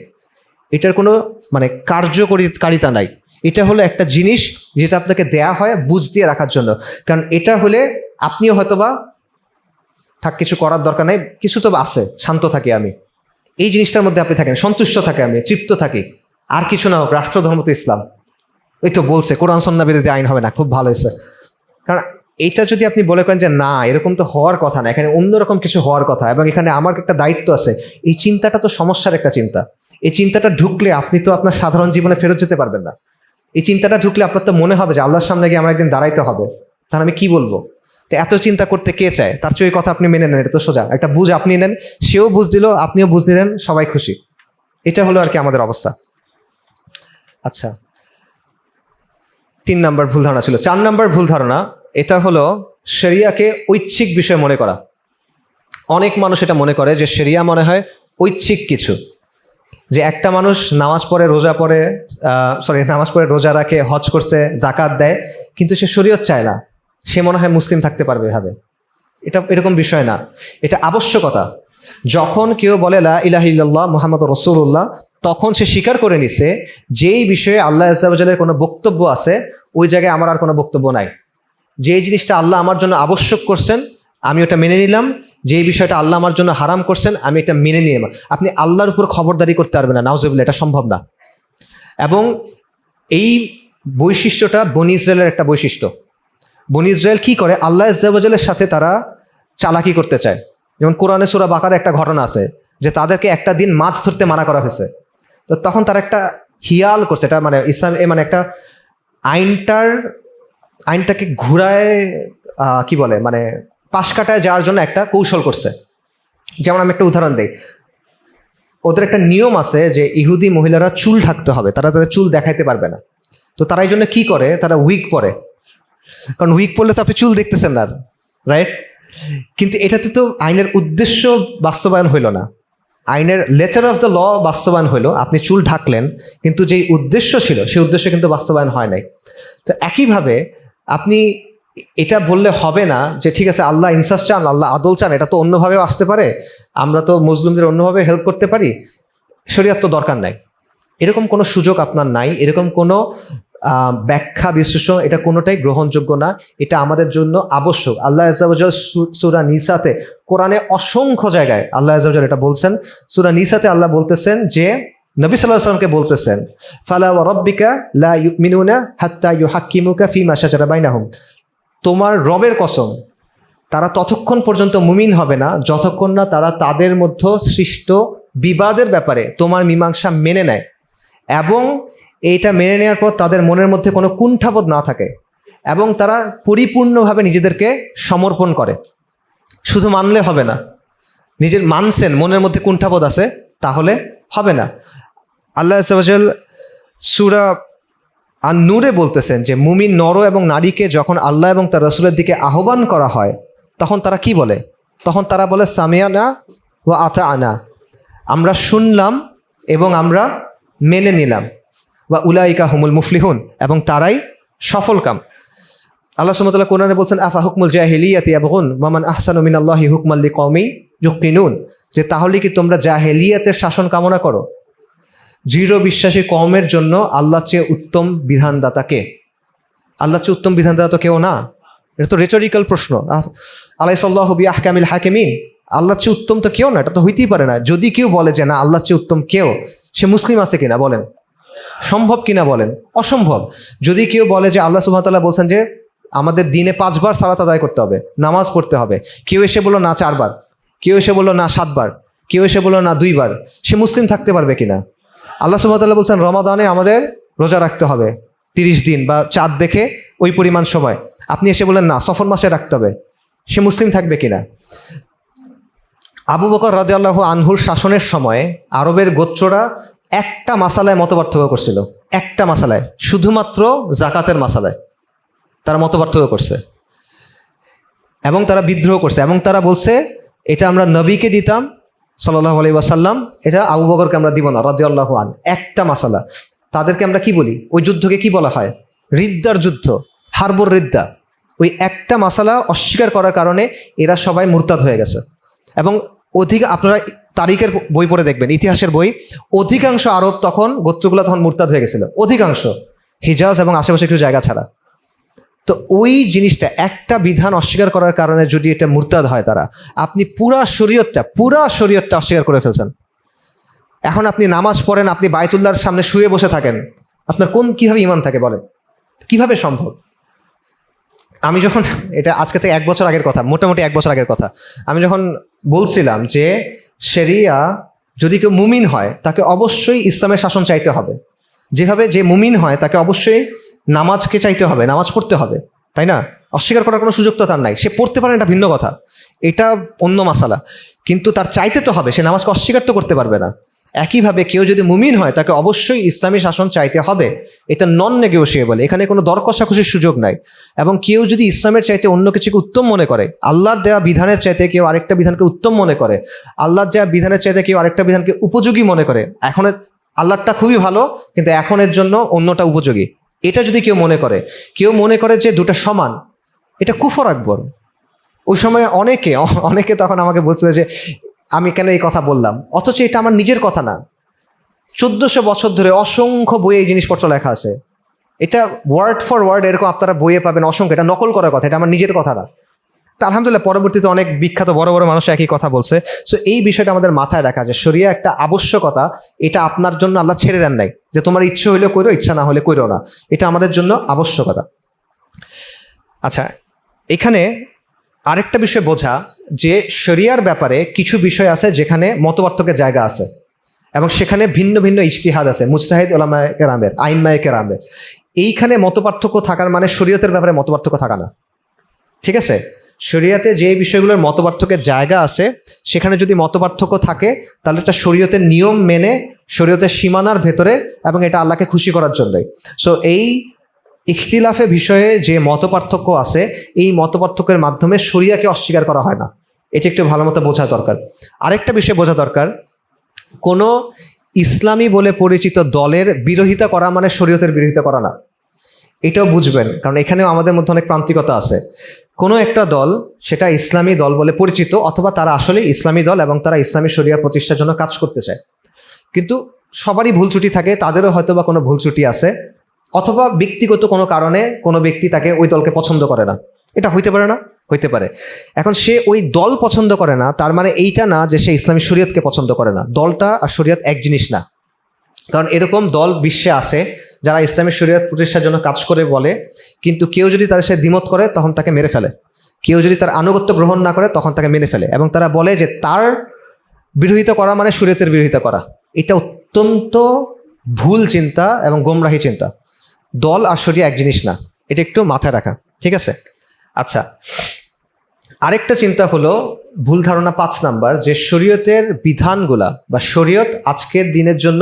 এটার কোনো মানে কার্যকারিতা নাই। এটা হলো একটা জিনিস যেটা আপনাকে দেয়া হয় বুঝ দিয়ে রাখার জন্য। কারণ এটা হলে আপনিও হয়তোবা কিছু করার দরকার নাই, কিছু তো আছে, শান্ত থাকি আমি, এই জিনিসটার মধ্যে আপনি থাকেন, সন্তুষ্ট থাকে, আমি তৃপ্ত থাকি, আর কিছু না হোক, রাষ্ট্রধর্ম তো ইসলাম। ওই তো বলছে কোরআন সুন্নাহ বিরোধী আইন হবে না, খুব ভালো হয়েছে। কারণ এইটা যদি আপনি বলে করেন যে না, এরকম তো হওয়ার কথা না, এখানে অন্যরকম কিছু হওয়ার কথা, এবং এখানে আমার একটা দায়িত্ব আছে, এই চিন্তাটা তো সমস্যার একটা চিন্তা। এই চিন্তাটা ঢুকলে আপনি তো আপনার সাধারণ জীবনে ফেরত যেতে পারবেন না। এই চিন্তাটা ঢুকলে আপনার তো মনে হবে যে আল্লাহর সামনে গিয়ে আমার একদিন দাঁড়াইতে হবে, তাহলে আমি কি বলবো? তো এত চিন্তা করতে কে চায়? তার চেয়ে ওই কথা আপনি মেনে নেন, এটা তো সোজা। একটা বুঝ আপনি নেন, সেও বুঝ দিল, আপনিও বুঝ দিলেন, সবাই খুশি। এটা হলো আর কি আমাদের অবস্থা। আচ্ছা, 3 নাম্বার ভুল ধারণা ছিল। 4 নাম্বার ভুল ধারণা, এটা হলো শরিয়াকে ঐচ্ছিক বিষয় মনে করা। অনেক মানুষ এটা মনে করে যে শরিয়া মনে হয় ঐচ্ছিক কিছু, যে একটা মানুষ নামাজ পড়ে, রোজা পড়ে, নামাজ পড়ে, রোজা রাখে, হজ করছে, জাকাত দেয়, কিন্তু সে শরীয়ত চায় না, সে মনে হয় মুসলিম থাকতে পারবে এভাবে। এটা এরকম বিষয় না, এটা আবশ্যকতা। যখন কেউ বলে লা ইলাহা ইল্লাল্লাহ মুহাম্মাদুর রাসূলুল্লাহ, তখন সে স্বীকার করে নিছে যেই বিষয়ে আল্লাহ আযজা ওয়া জাল্লার কোনো বক্তব্য আছে, ওই জায়গায় আমার আর কোনো বক্তব্য নাই। যেই জিনিসটা আল্লাহ আমার জন্য আবশ্যক করছেন, আমি ওটা মেনে নিলাম। যেই বিষয়টা আল্লাহ আমার জন্য হারাম করছেন, আমি এটা মেনে নিয়ে। আপনি আল্লাহর উপর খবরদারি করতে পারবেন না, নাউজুবিল্লাহ, এটা সম্ভব না। এবং এই বৈশিষ্ট্যটা বনি ইসরায়েলের একটা বৈশিষ্ট্য। বনি ইসরায়েল কি করে? আল্লাহ আযজা ওয়া জাল্লার সাথে তারা চালাকি করতে চায়। যেমন কোরআনে সূরা বাকারায় একটা ঘটনা আছে যে তাদেরকে একটা দিন মাছ ধরতে মানা করা হয়েছে। তো তখন তারা একটা হিয়াল করছে, এটা মানে ইসলাম মানে একটা আইনটাকে ঘুরায় কি বলে, মানে পাশ কাটায় যাওয়ার জন্য একটা কৌশল করছে। যেমন আমি একটা উদাহরণ দিই, ওদের একটা নিয়ম আছে যে ইহুদি মহিলারা চুল ঢাকতে হবে, তারা তাদের চুল দেখাইতে পারবে না। তো তারা এই জন্য কি করে, তারা উইগ পরে, কারণ উইগ পরলে তো আপনি চুল দেখতেছেন না, রাইট? কিন্তু এটাতে তো আইনের উদ্দেশ্য বাস্তবায়ন হইল না, আইনের লেটার অফ দ্য ল বাস্তবায়ন হইল। আপনি চুল ঢাকলেন, কিন্তু যেই উদ্দেশ্য ছিল সেই উদ্দেশ্য কিন্তু বাস্তবায়ন হয় নাই। তো একইভাবে আপনি এটা বললে হবে না যে ঠিক আছে আল্লাহ ইনসাফ চান, আল্লাহ আদল চান, এটা তো অন্যভাবেও আসতে পারে, আমরা তো মুসলিমদের অন্যভাবে হেল্প করতে পারি, শরিয়ত তো দরকার নাই। এরকম কোনো সুযোগ আপনার নাই, এরকম কোনো ব্যাখ্যা বিশ্লেষণ, এটা কোনোটাই গ্রহণযোগ্য না। এটা আমাদের জন্য আবশ্যক। আল্লাহ আযজা ওয়া জাল সূরা নিসাতে, কোরআনে অসংখ্য জায়গায় আল্লাহ আযজা ওয়া জাল এটা বলছেন। সূরা নিসাতে আল্লাহ বলতেছেন যে নবী সাল্লাল্লাহু আলাইহি ওয়াসাল্লামকে বলতেছেন, ফালা ওয়া রাব্বিকা লা ইউমিনুনা হাত্তা ইউহাক্কিমুকা ফীমা শাজারা বাইনাহুম, তোমার রবের কসম, তারা ততক্ষণ পর্যন্ত মুমিন হবে না যতক্ষণ না তারা তাদের মধ্যে সৃষ্ট বিবাদের ব্যাপারে তোমার মীমাংসা মেনে নেয়, এবং এইটা মেনে নেওয়ার পর তাদের মনের মধ্যে কোনো কুণ্ঠাবোধ না থাকে, এবং তারা পরিপূর্ণভাবে নিজেদেরকে সমর্পণ করে। শুধু মানলে হবে না, নিজের মানছেন, মনের মধ্যে কুণ্ঠাবোধ আছে, তাহলে হবে না। আল্লাহ আযজা ওয়া জাল সূরা আন-নূরে বলতেছেন যে মুমিন নর এবং নারীকে যখন আল্লাহ এবং তার রাসূলের দিকে আহ্বান করা হয়, তখন তারা কি বলে? তখন তারা বলে সামিয়ানা ওয়া আতাআনা, আমরা শুনলাম এবং আমরা মেনে নিলাম। ওয়া উলাইকা হুমুল মুফলিহুন, এবং তারাই সফলকাম। আল্লাহ সুবহানাহু ওয়া তাআলা কোরআনে বলছেন আফা হুকমুল জাহিলিয়াতি ইয়াবগুন ওয়া মান আহসানু মিনাল্লাহি হুকমান লিকওমিন ইউকিনুন, যে তাহলে কি তোমরা জাহেলিয়াতের শাসন কামনা করো? দৃঢ় বিশ্বাসী কওমের জন্য আল্লাহর চেয়ে উত্তম বিধানদাতা কে? আল্লাহর চেয়ে উত্তম বিধানদাতা তো কেউ না। এটা তো রেটরিক্যাল প্রশ্ন। আলাইসাল্লাহু বিআহকামিল হাকিমিন, আল্লাহর চেয়ে উত্তম তো কেউ না, এটা তো হইতেই পারে না। যদি কেউ বলে যে না আল্লাহর চেয়ে উত্তম কেউ, সে মুসলিম আছে কিনা বলেন? সম্ভব কিনা বলেন? অসম্ভব। যদি কেউ বলে যে আল্লাহ সুবহানাহু ওয়া তাআলা বলছেন যে আমাদের দিনে 5 বার সালাত আদায় করতে হবে, নামাজ পড়তে হবে, কেউ এসে বললো না 4 বার, কেউ এসে বললো না 7 বার, কেউ এসে বললো না 2 বার, সে মুসলিম থাকতে পারবে কিনা? আল্লাহ সুবহানাহু ওয়া তাআলা বলছেন রমাদানে আমাদের রোজা রাখতে হবে 30 দিন বা চাঁদ দেখে ওই পরিমাণ সময়, আপনি এসে বলেন না সফর মাসে রাখতে হবে, সে মুসলিম থাকবে কিনা? আবু বকর রাদিয়াল্লাহু আনহুর শাসনের সময় আরবের গোত্ররা একটা মাসালায় মতপার্থক্য করছিল, একটা মাসালায়, শুধুমাত্র জাকাতের মাসালায় তারা মতপার্থক্য করছে, এবং তারা বিদ্রোহ করছে, এবং তারা বলছে এটা আমরা নবীকে দিতাম সাল্লাল্লাহু আলাইহি ওয়াসাল্লাম, এটা আবু বকরকে আমরা দিব না রাদিয়াল্লাহু আনহু। একটা মাসালা, তাদেরকে আমরা কি বলি? ওই যুদ্ধকে কি বলা হয়? রিদ্দার যুদ্ধ, হারবুর রিদ্দা। ওই একটা মাসালা অস্বীকার করার কারণে এরা সবাই মুরতাদ হয়ে গেছে। এবং আপনারা তারিখের বই পড়ে দেখবেন, ইতিহাসের বই, অধিকাংশ আরব তখন, গোত্রগুলো তখন মুরতাদ হয়ে গেছিল, অধিকাংশ, হিজাজ এবং আশেপাশে একটু জায়গা ছাড়া। তো ওই জিনিসটা, একটা বিধান অস্বীকার করার কারণে যদি এটা মুরতাদ হয় তারা, আপনি পুরা শরীয়তটা অস্বীকার করে ফেলছেন। এখন আপনি নামাজ পড়েন, আপনি বায়তুল্লাহর সামনে শুয়ে বসে থাকেন, আপনার কিভাবে ঈমান থাকে বলেন? কিভাবে সম্ভব? আমি যখন, এটা আজকে থেকে 1 বছর আগের কথা, মোটামুটি 1 বছর আগের কথা, আমি যখন বলছিলাম যে শরিয়া, যদি কেউ মুমিন হয় তাকে অবশ্যই ইসলামের শাসন চাইতে হবে, যেভাবে যে মুমিন হয় তাকে অবশ্যই নামাজকে চাইতে হবে, নামাজ পড়তে হবে, তাই না? অস্বীকার করার কোনো সুযোগ তো তার নাই। সে পড়তে পারে, এটা ভিন্ন কথা, এটা অন্য মাসালা, কিন্তু তার চাইতে তো হবে, সে নামাজকে অস্বীকার তো করতে পারবে না। একইভাবে কেউ যদি মুমিন হয় তাকে অবশ্যই ইসলামী শাসন চাইতে হবে, এটা নন নেগোশিয়েবল, এখানে কোনো দর কষাকষির সুযোগ নাই। এবং কেউ যদি ইসলামের চাইতে অন্য কিছুকে উত্তম মনে করে, আল্লাহর দেওয়া বিধানের চাইতে কেউ আরেকটা বিধানকে উত্তম মনে করে, আল্লাহর দেওয়া বিধানের চাইতে কেউ আরেকটা বিধানকে উপযোগী মনে করে, এখন আল্লাহরটা খুবই ভালো কিন্তু এখনের জন্য অন্যটা উপযোগী, এটা যদি কেউ মনে করে যে দুটো সমান, এটা কুফর আকবর। ওই সময় অনেকে তখন আমাকে বলছিল যে আমি কেন এই কথা বললাম, অথচ এটা আমার নিজের কথা না। 1400 বছর ধরে অসংখ্য বইয়ে এই জিনিসপত্র লেখা আছে, এটা ওয়ার্ড ফর ওয়ার্ড এরকম আপনারা বইয়ে পাবেন অসংখ্য, এটা নকল করার কথা, এটা আমার নিজের কথা না। তা আলহামদুলিল্লাহ পরবর্তীতে অনেক বিখ্যাত বড় বড় মানুষ একই কথা বলছে। সো এই বিষয়টা আমাদের মাথায় রাখা, যে শরিয়া একটা আবশ্যকতা, এটা আপনার জন্য আল্লাহ ছেড়ে দেন নাই যে তোমার ইচ্ছে হইলে কইরো, ইচ্ছা না হলে কইরো না, এটা আমাদের জন্য আবশ্যকতা। আচ্ছা, এখানে আরেকটা বিষয় বোঝা যে শরিয়ার ব্যাপারে কিছু বিষয় আছে যেখানে মতপার্থক্যের জায়গা আছে এবং সেখানে ভিন্ন ভিন্ন ইজতিহাদ আছে, মুজতাহিদ উলামায়ে কেরামের, আইম্মায়ে কেরামের। এইখানে মতপার্থক্য থাকার মানে শরীয়তের ব্যাপারে মতপার্থক্য থাকা না, ঠিক আছে? শরিয়াতে যে বিষয়গুলোর মতপার্থক্যের জায়গা আছে সেখানে যদি মতপার্থক্য থাকে তাহলে এটা শরীয়তের নিয়ম মেনে, শরীয়তের সীমানার ভেতরে, এবং এটা আল্লাহকে খুশি করার জন্যই। সো এই ইখতিলাফে বিষয়ে যে মতপার্থক্য আছে, এই মতপার্থক্যের মাধ্যমে শরিয়াকে অস্বীকার করা হয় না, এটা একটু ভালো মতো বোঝা দরকার। আরেকটা বিষয় বোঝা দরকার, কোনো ইসলামী বলে পরিচিত দলের বিরোধিতা করা মানে শরীয়তের বিরোধিতা করা না, এটাও বুঝবেন, কারণ এখানেও আমাদের মধ্যে অনেক প্রান্তিকতা আছে। কোনো একটা দল, সেটা ইসলামী দল বলে পরিচিত, অথবা তারা আসলে ইসলামী দল এবং তারা ইসলামী শরিয়া প্রতিষ্ঠার জন্য কাজ করতে চায়, কিন্তু সবারই ভুল ত্রুটি থাকে, তাদেরও হয়তো বা কোনো ভুল ত্রুটি আছে, অথবা ব্যক্তিগত কোনো কারণে কোনো ব্যক্তি তাকে ওই দলকে পছন্দ করে না, এটা হইতে পারে না? হইতে পারে। এখন সে ওই দল পছন্দ করে না, তার মানে এইটা না যে সে ইসলামী শরিয়তকে পছন্দ করে না। দলটা আর শরিয়ত এক জিনিস না, কারণ এরকম দল বিশ্বে আছে যারা ইসলামী শরিয়ত প্রতিষ্ঠার জন্য কাজ করে বলে, কিন্তু কেউ যদি তার সাথে দ্বিমত করে তখন তাকে মেরে ফেলে, কেউ যদি তার আনুগত্য গ্রহণ না করে তখন তাকে মেরে ফেলে, এবং তারা বলে যে তার বিরোধিতা করা মানে শরিয়তের বিরোধিতা করা। এটা অত্যন্ত ভুল চিন্তা এবং গোমরাহী চিন্তা। দল আর শরিয়া এক জিনিস না, এটা একটু মাথায় রাখা, ঠিক আছে? আচ্ছা, আরেকটা চিন্তা হলো ভুল ধারণা 5 নাম্বার, যে শরীয়তের বিধানগুলা বা শরীয়ত আজকের দিনের জন্য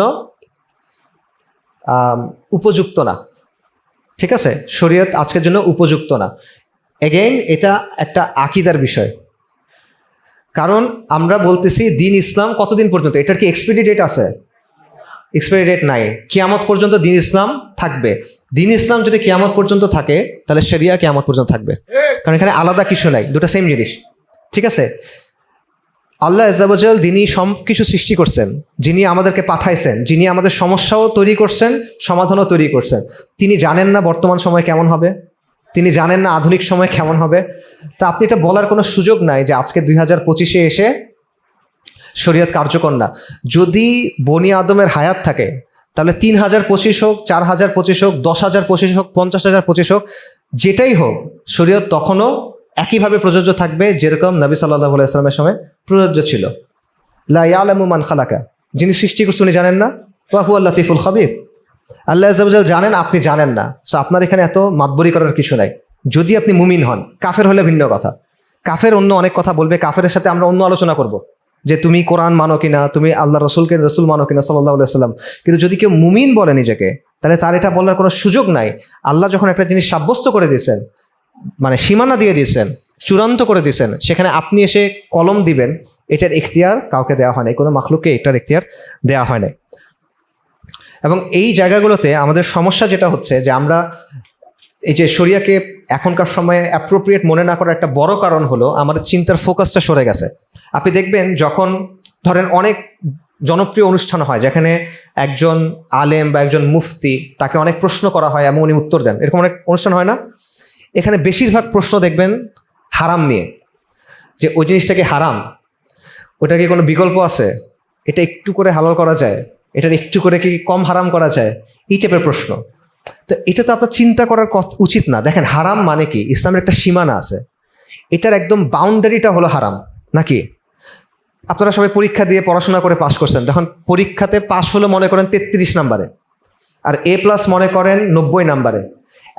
উপযুক্ত না, ঠিক আছে? শরীয়ত আজকের জন্য উপযুক্ত না। এগেইন এটা একটা আকীদার বিষয়, কারণ আমরা বলতেছি দিন ইসলাম কতদিন পর্যন্ত, এটার কি এক্সপায়ারি ডেট আছে? এক্সপায়ারি ডেট নাই, কিয়ামত পর্যন্ত দিন ইসলাম থাকবে। দিন ইসলাম যদি কিয়ামত পর্যন্ত থাকে তাহলে শরিয়া কিয়ামত পর্যন্ত থাকবে, কারণ এখানে আলাদা কিছু নাই, দুটো সেম জিনিস, ঠিক আছে? আল্লাহ আজ্জা ওয়া জাল যিনি সব কিছু সৃষ্টি করছেন, যিনি আমাদেরকে পাঠাইছেন, যিনি আমাদের সমস্যাও তৈরি করছেন, সমাধানও তৈরি করছেন, তিনি জানেন না বর্তমান সময় কেমন হবে, তিনি জানেন না আধুনিক সময় কেমন হবে। তা আপনি এটা বলার কোনো সুযোগ নাই যে আজকে 2025-এ এসে শরীয়ত কার্যকর না। যদি বনি আদমের হায়াত থাকে তাহলে 3025 হোক, 4025 হোক, 10,025 হোক, 50,025 হোক, যেটাই হোক শরীয়ত তখনও একইভাবে প্রযোজ্য থাকবে যেরকম নবী সাল্লাল্লাহু আলাইহি ওয়াসাল্লামের সময় প্রযোজ্য ছিল। লা ইয়ালামু মান খালাকা, যিনি সৃষ্টি করছেন উনি জানেন না, ওয়া হুয়াল লাতীফুল খাবীর, আল্লাহ আজ্জা ওয়া জাল জানেন, আপনি জানেন না। সো আপনার এখানে এত মাতবরি করার কিছু নাই, যদি আপনি মুমিন হন। কাফের হলে ভিন্ন কথা, কাফের অন্য অনেক কথা বলবে, কাফের সাথে আমরা অন্য আলোচনা করব যে তুমি কোরআন মানো কিনা, তুমি আল্লাহ রসুলকে রসুল মানো কিনা সাল্লাল্লাহু আলাইহি ওয়াসাল্লাম। কিন্তু যদি কেউ মুমিন বলে নিজেকে, তাহলে তার এটা বলার কোনো সুযোগ নাই। আল্লাহ যখন একটা জিনিস সাব্যস্ত করে দিয়েছেন, মানে সীমানা দিয়ে দিয়েছেন, চূড়ান্ত করে দিয়েছেন, সেখানে আপনি এসে কলম দিবেন, এটার ইখতিয়ার কাউকে দেওয়া হয় নাই, কোনো মাখলুককে এটার ইখতিয়ার দেওয়া হয় নাই। এবং এই জায়গাগুলোতে আমাদের সমস্যা যেটা হচ্ছে যে আমরা এই যে শরিয়াকে এখনকার সময়ে অ্যাপ্রোপ্রিয়েট মনে না করার একটা বড় কারণ হলো আমাদের চিন্তার ফোকাসটা সরে গেছে। আপনি দেখবেন যখন ধরেন অনেক জনপ্রিয় অনুষ্ঠান হয় যেখানে একজন আলেম বা একজন মুফতি, তাকে অনেক প্রশ্ন করা হয় এবং উনি উত্তর দেন, এরকম অনেক অনুষ্ঠান হয় না? এখানে বেশিরভাগ প্রশ্ন দেখবেন হারাম নিয়ে, যে ওই জিনিসটাকে হারাম, ওটা কি কোনো বিকল্প আছে, এটা একটু করে হালাল করা যায়, এটার একটু করে কি কম হারাম করা যায়, এই টাইপের প্রশ্ন। তো এটা তো আপনার চিন্তা করার উচিত না। দেখেন হারাম মানে কি, ইসলামের একটা সীমানা আছে, এটার একদম বাউন্ডারিটা হলো হারাম, নাকি? আপনারা সবাই পরীক্ষা দিয়ে পড়াশোনা করে পাস করছেন, যখন পরীক্ষাতে পাস হলো মনে করেন 33 নাম্বারে, আর A+ মনে করেন 90 নাম্বারে।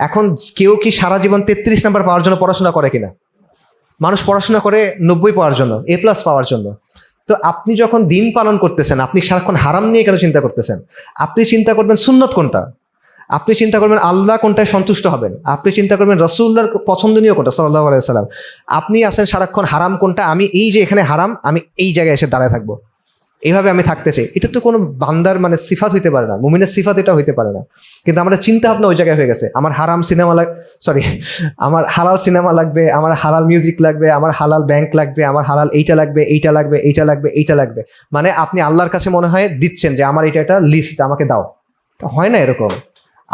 এখন কেউ কি সারা জীবন 33 নাম্বার পাওয়ার জন্য পড়াশোনা করে কিনা? মানুষ পড়াশোনা করে 90 পাওয়ার জন্য, A+ পাওয়ার জন্য। তো আপনি যখন দিন পালন করতেছেন, আপনি সারাক্ষণ হারাম নিয়ে কেন চিন্তা করতেছেন? আপনি চিন্তা করবেন সুন্নত কোনটা, আপনি চিন্তা করবেন আল্লাহ কোনটায় সন্তুষ্ট হবেন, আপনি চিন্তা করবেন রাসূলুল্লাহর পছন্দনীয় কোনটা সাল্লাল্লাহু আলাইহি ওয়াসাল্লাম। আপনি আছেন সারাক্ষণ হারাম কোনটা, আমি এই যে এখানে হারাম, আমি এই জায়গায় এসে দাঁড়ায় থাকবো, এইভাবে আমি থাকতে চাই। এটা তো কোনো বান্দার মানে সিফাত হইতে পারে না, মুমিনের সিফাত এটা হইতে পারে না। কিন্তু আমাদের চিন্তা ভাবনা ওই জায়গায় হয়ে গেছে, আমার হারাম সিনেমা আমার হালাল সিনেমা লাগবে, আমার হালাল মিউজিক লাগবে, আমার হালাল ব্যাংক লাগবে, আমার হালাল এইটা লাগবে, এইটা লাগবে, এইটা লাগবে, এইটা লাগবে। মানে আপনি আল্লাহর কাছে মনে হয় দিচ্ছেন যে আমার এটা একটা লিস্ট, আমাকে দাও। হয় না এরকম।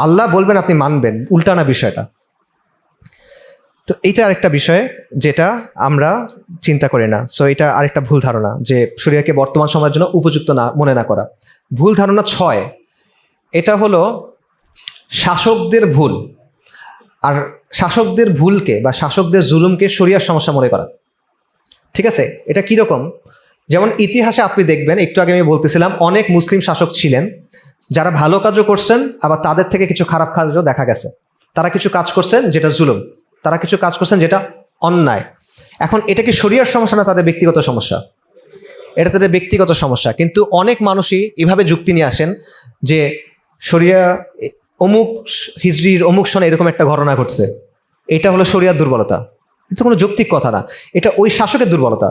আল্লাহ বলবেন, আপনি মানবেন, উল্টানা বিষয়টা। তো এইটা আরেকটা বিষয় যেটা আমরা চিন্তা করি না। সো এটা আরেকটা ভুল ধারণা যে শরিয়াকে বর্তমান সময়ের জন্য উপযুক্ত না মনে না করা। ভুল ধারণা 6, এটা হলো শাসকদের ভুল। আর শাসকদের ভুলকে বা শাসকদের জুলুমকে শরিয়ার সমস্যা মনে করা। ঠিক আছে, এটা কীরকম? যেমন ইতিহাসে আপনি দেখবেন, একটু আগে আমি বলতেছিলাম, অনেক মুসলিম শাসক ছিলেন যারা ভালো কাজও করছেন, আবার তাদের থেকে কিছু খারাপ কাজও দেখা গেছে। তারা কিছু কাজ করছেন যেটা জুলুম, তারা কিছু কাজ করছেন যেটা অন্যায়। এখন এটা কি শরিয়ার সমস্যা না তাদের ব্যক্তিগত সমস্যা? এটা তাদের ব্যক্তিগত সমস্যা। কিন্তু অনেক মানুষই এভাবে যুক্তি নিয়ে আসেন যে শরিয়া অমুক হিজরির অমুক সনে এরকম একটা ঘটনা ঘটছে, এটা হলো শরিয়ার দুর্বলতা। এটা কোনো যৌক্তিক কথা না, এটা ওই শাসকের দুর্বলতা।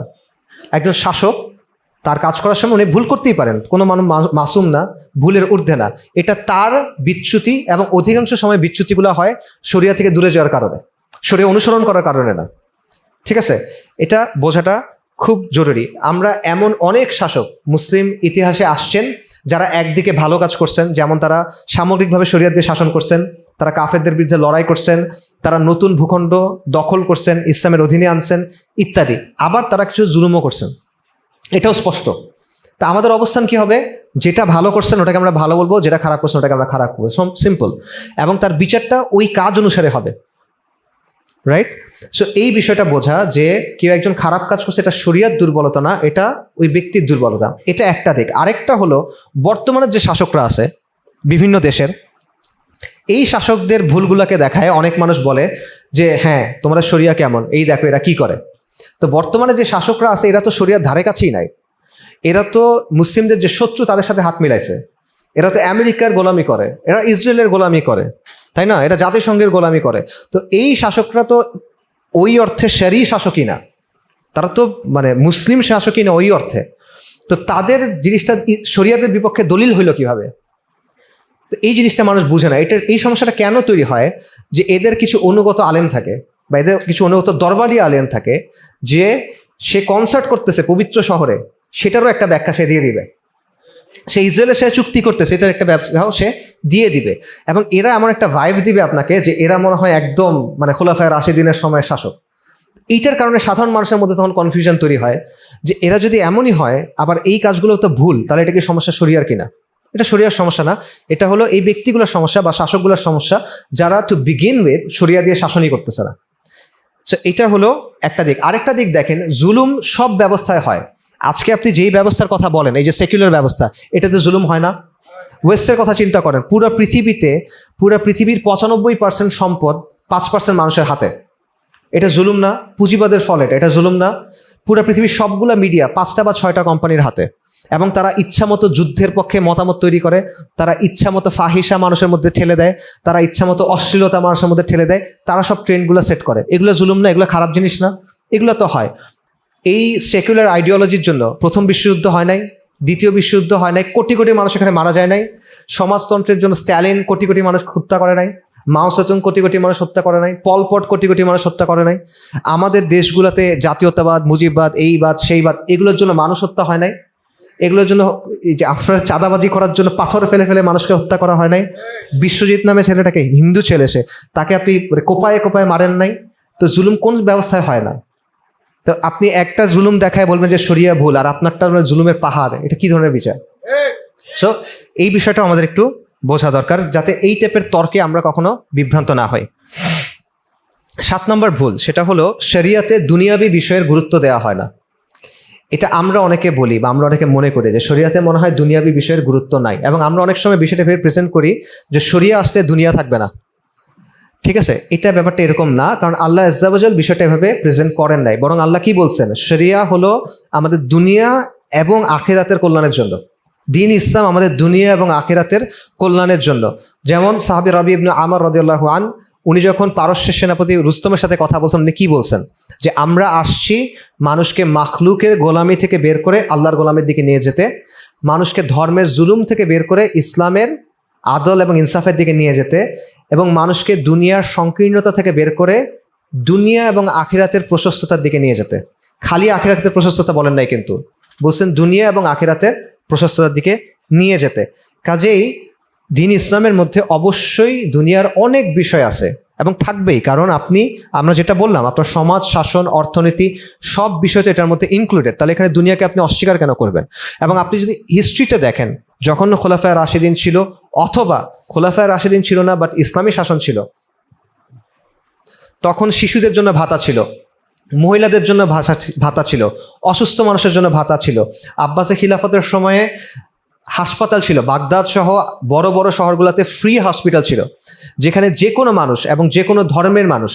একজন শাসক তার কাজ করার সময় উনি ভুল করতেই পারেন, কোনো মানুষ মাসুম না, ভুলের ঊর্ধ্বে না। এটা তার বিচ্যুতি, এবং অধিকাংশ সময় বিচ্যুতিগুলো হয় শরিয়া থেকে দূরে যাওয়ার কারণে, শরিয়া অনুসরণ করার কারণে না। ঠিক আছে, এটা বোঝাটা খুব জরুরি। আমরা এমন অনেক শাসক মুসলিম ইতিহাসে আসছেন যারা একদিকে ভালো কাজ করছেন, যেমন তারা সামগ্রিকভাবে শরিয়াত দিয়ে শাসন করছেন, তারা কাফেরদের বিরুদ্ধে লড়াই করছেন, তারা নতুন ভূখণ্ড দখল করছেন, ইসলামের অধীনে আনছেন ইত্যাদি। আবার তারা কিছু জুলুমও করছেন, এটাও স্পষ্ট। তা আমাদের অবস্থান কি হবে? যেটা ভালো করছেন ওটাকে আমরা ভালো বলবো, যেটা খারাপ করছেন ওটাকে আমরা খারাপ বলবো, সিম্পল। এবং তার বিচারটা ওই কাজ অনুসারে হবে, রাইট? সো এই বিষয়টা বোঝা যে কেউ একজন খারাপ কাজ করছে, এটা শরিয়ার দুর্বলতা না, এটা ওই ব্যক্তির দুর্বলতা। এটা একটা দিক। আরেকটা হলো বর্তমানে যে শাসকরা আছে বিভিন্ন দেশের, এই শাসকদের ভুলগুলোকে দেখায় অনেক মানুষ বলে যে হ্যাঁ তোমরা শরিয়া কেমন, এই দেখো এরা কি করে। তো বর্তমানে যে শাসকরা আছে এরা তো শরিয়ার ধারে কাছেই নাই, এরা তো মুসলিমদের যে শত্রু তাদের সাথে হাত মিলাইছে। এরা তো আমেরিকার গোলামি করে, এরা ইসরায়েলের গোলামি করে, তাই না? এরা জাতিসংঘের গোলামি করে। তো এই শাসকরা তো ওই অর্থে শরী শাসকই না, তারা তো মানে মুসলিম শাসকই না ওই অর্থে। তো তাদের জিনিসটা শরিয়াতের বিপক্ষে দলিল হইল কিভাবে? তো এই জিনিসটা মানুষ বুঝে না। এই সমস্যাটা কেন তৈরি হয়? যে এদের কিছু অনুগত আলেম থাকে, বা এদের কিছু অনুগত দরবারি আলেম থাকে, যে সে কনসার্ট করতেছে পবিত্র শহরে, সেটারও একটা ব্যাখ্যা সে দিয়ে দিবে। সে ইসরায়েলের সাথে চুক্তি করতেছে, এটার একটা ব্যাখ্যাও সে দিয়ে দিবে। এবং এরা এমন একটা ভাইব দিবে আপনাকে যে এরা মনে হয় একদম মানে খোলাফায়ে রাশিদিনের সময়ের শাসক। এইটার কারণে সাধারণ মানুষের মধ্যে তখন কনফিউশন তৈরি হয় যে এরা যদি এমনই হয়, আবার এই কাজগুলো তো ভুল, তাহলে এটা কি সমস্যা শরিয়ার কিনা? এটা শরিয়ার সমস্যা না, এটা হলো এই ব্যক্তিগুলোর সমস্যা বা শাসকগুলোর সমস্যা, যারা টু বিগিন উইথ শরিয়া দিয়ে শাসনই করতেছে না। সো এটা হলো একটা দিক। আরেকটা দিক দেখেন, জুলুম সব ব্যবস্থায় হয়। আজকে আপনি যেই ব্যবস্থার কথা বলেন, এই যে সেকুলার ব্যবস্থা, এটাতে জুলুম হয় না? ওয়েস্টের কথা চিন্তা করেন, পুরো পৃথিবীর 95% সম্পদ 5% মানুষের হাতে, এটা জুলুম না? পুঁজিবাদের ফল এটা জুলুম না? পুরো পৃথিবীর সবগুলা মিডিয়া 5টা বা 6টা কোম্পানির হাতে, এবং তারা ইচ্ছামতো যুদ্ধের পক্ষে মতামত তৈরি করে, তারা ইচ্ছামতো ফাহিশা মানুষের মধ্যে ঠেলে দেয়, তারা ইচ্ছামতো অশ্লীলতা মানুষের মধ্যে ঠেলে দেয়, তারা সব ট্রেন্ডগুলো সেট করে। এগুলো জুলুম না? এগুলো খারাপ জিনিস না? এগুলো তো হয়। এই সেকুলার আইডিওলজির জন্য প্রথম বিশ্বযুদ্ধ হয় নাই, দ্বিতীয় বিশ্বযুদ্ধ হয় নাই, কোটি কোটি মানুষ এখানে মারা যায় নাই। সমাজতন্ত্রের জন্য স্ট্যালিন কোটি কোটি মানুষ হত্যা করে নাই, মাও সেতুং কোটি কোটি মানুষ হত্যা করে নাই, পলপট কোটি কোটি মানুষ হত্যা করে নাই। আমাদের দেশগুলোতে জাতীয়তাবাদ, মুজিববাদ, এইবাদ সেইবাদ, এগুলোর জন্য মানুষ হত্যা হয় নাই। এগুলোর জন্য এই যে আপনারা চাঁদাবাজি করার জন্য পাথর ফেলে ফেলে মানুষকে হত্যা করা হয় নাই। বিশ্বজিৎ নামে ছেলেটাকে, হিন্দু ছেলে সে, তাকে আপনি কোপায়ে কোপায়ে মারেন নাই। তো জুলুম কোন ব্যবস্থায় হয় না? তো আপনি একটা জুলুম দেখায় বলবেন যে শরিয়া ভুল, আর আপনারটা জুলুমের পাহাড়, এটা কি ধরনের বিচার? সো এই বিষয়টা আমাদের একটু বোঝা দরকার, যাতে এই টাইপের তর্কে আমরা কখনো বিভ্রান্ত না হই। 7 নম্বর ভুল, সেটা হলো শরিয়াতে দুনিয়াবি বিষয়ের গুরুত্ব দেওয়া হয় না। এটা আমরা অনেকে বলি বা আমরা অনেকে মনে করি যে শরিয়াতে মনে হয় দুনিয়াবি বিষয়ের গুরুত্ব নাই, এবং আমরা অনেক সময় বিষয়টা ভেবে প্রেজেন্ট করি যে শরিয়া আসলে দুনিয়া থাকবে না। ঠিক আছে, এটা ব্যাপারটা এরকম না, কারণ আল্লাহ আজ্জা ওয়া জাল বিষয়টা এভাবে প্রেজেন্ট করেন নাই, বরং আল্লাহ কি বলছেন, শরিয়া হলো আমাদের দুনিয়া এবং আখিরাতের কল্যাণের জন্য। দিন ইসলাম আমাদের দুনিয়া এবং আখিরাতের কল্যাণের জন্য। যেমন সাহাবী রাবি ইবনে আমর রাদিয়াল্লাহু আন, উনি যখন পারস্যের সেনাপতি রুস্তমের সাথে কথা বলছেন, উনি কি বলছেন, যে আমরা আসছি মানুষকে মাখলুকের গোলামি থেকে বের করে আল্লাহর গোলামের দিকে নিয়ে যেতে, মানুষকে ধর্মের জুলুম থেকে বের করে ইসলামের আদল এবং ইনসাফের দিকে নিয়ে যেতে, এবং মানুষকে দুনিয়ার সংকীর্ণতা থেকে বের করে দুনিয়া এবং আখিরাতের প্রশস্ততার দিকে নিয়ে যেতে। খালি আখিরাতের প্রশস্ততা বলেন নাই, কিন্তু বলছেন দুনিয়া এবং আখিরাতের প্রশস্ততার দিকে নিয়ে যেতে। কাজেই দিন ইসলামের মধ্যে অবশ্যই দুনিয়ার অনেক বিষয় আছে এবং থাকবেই, কারণ আমরা যেটা বললাম, আপনার সমাজ, শাসন, অর্থনীতি সব বিষয় তো এটার মধ্যে ইনক্লুডেড। তাহলে এখানে দুনিয়াকে আপনি অস্বীকার কেন করবেন? এবং আপনি যদি হিস্ট্রিতে দেখেন, যখন খোলাফায়ে রাশিদিন ছিল, অথবা খোলাফায়ে রাশিদিন ছিল না বাট ইসলামী শাসন ছিল, তখন শিশুদের জন্য ভাতা ছিল, মহিলাদের জন্য ভাতা ছিল, অসুস্থ মানুষের জন্য ভাতা ছিল। আব্বাসে খিলাফতের সময়ে হাসপাতাল ছিল, বাগদাদ সহ বড় বড় শহরগুলোতে ফ্রি হসপিটাল ছিল, যেখানে যে কোনো মানুষ এবং যে কোনো ধর্মের মানুষ,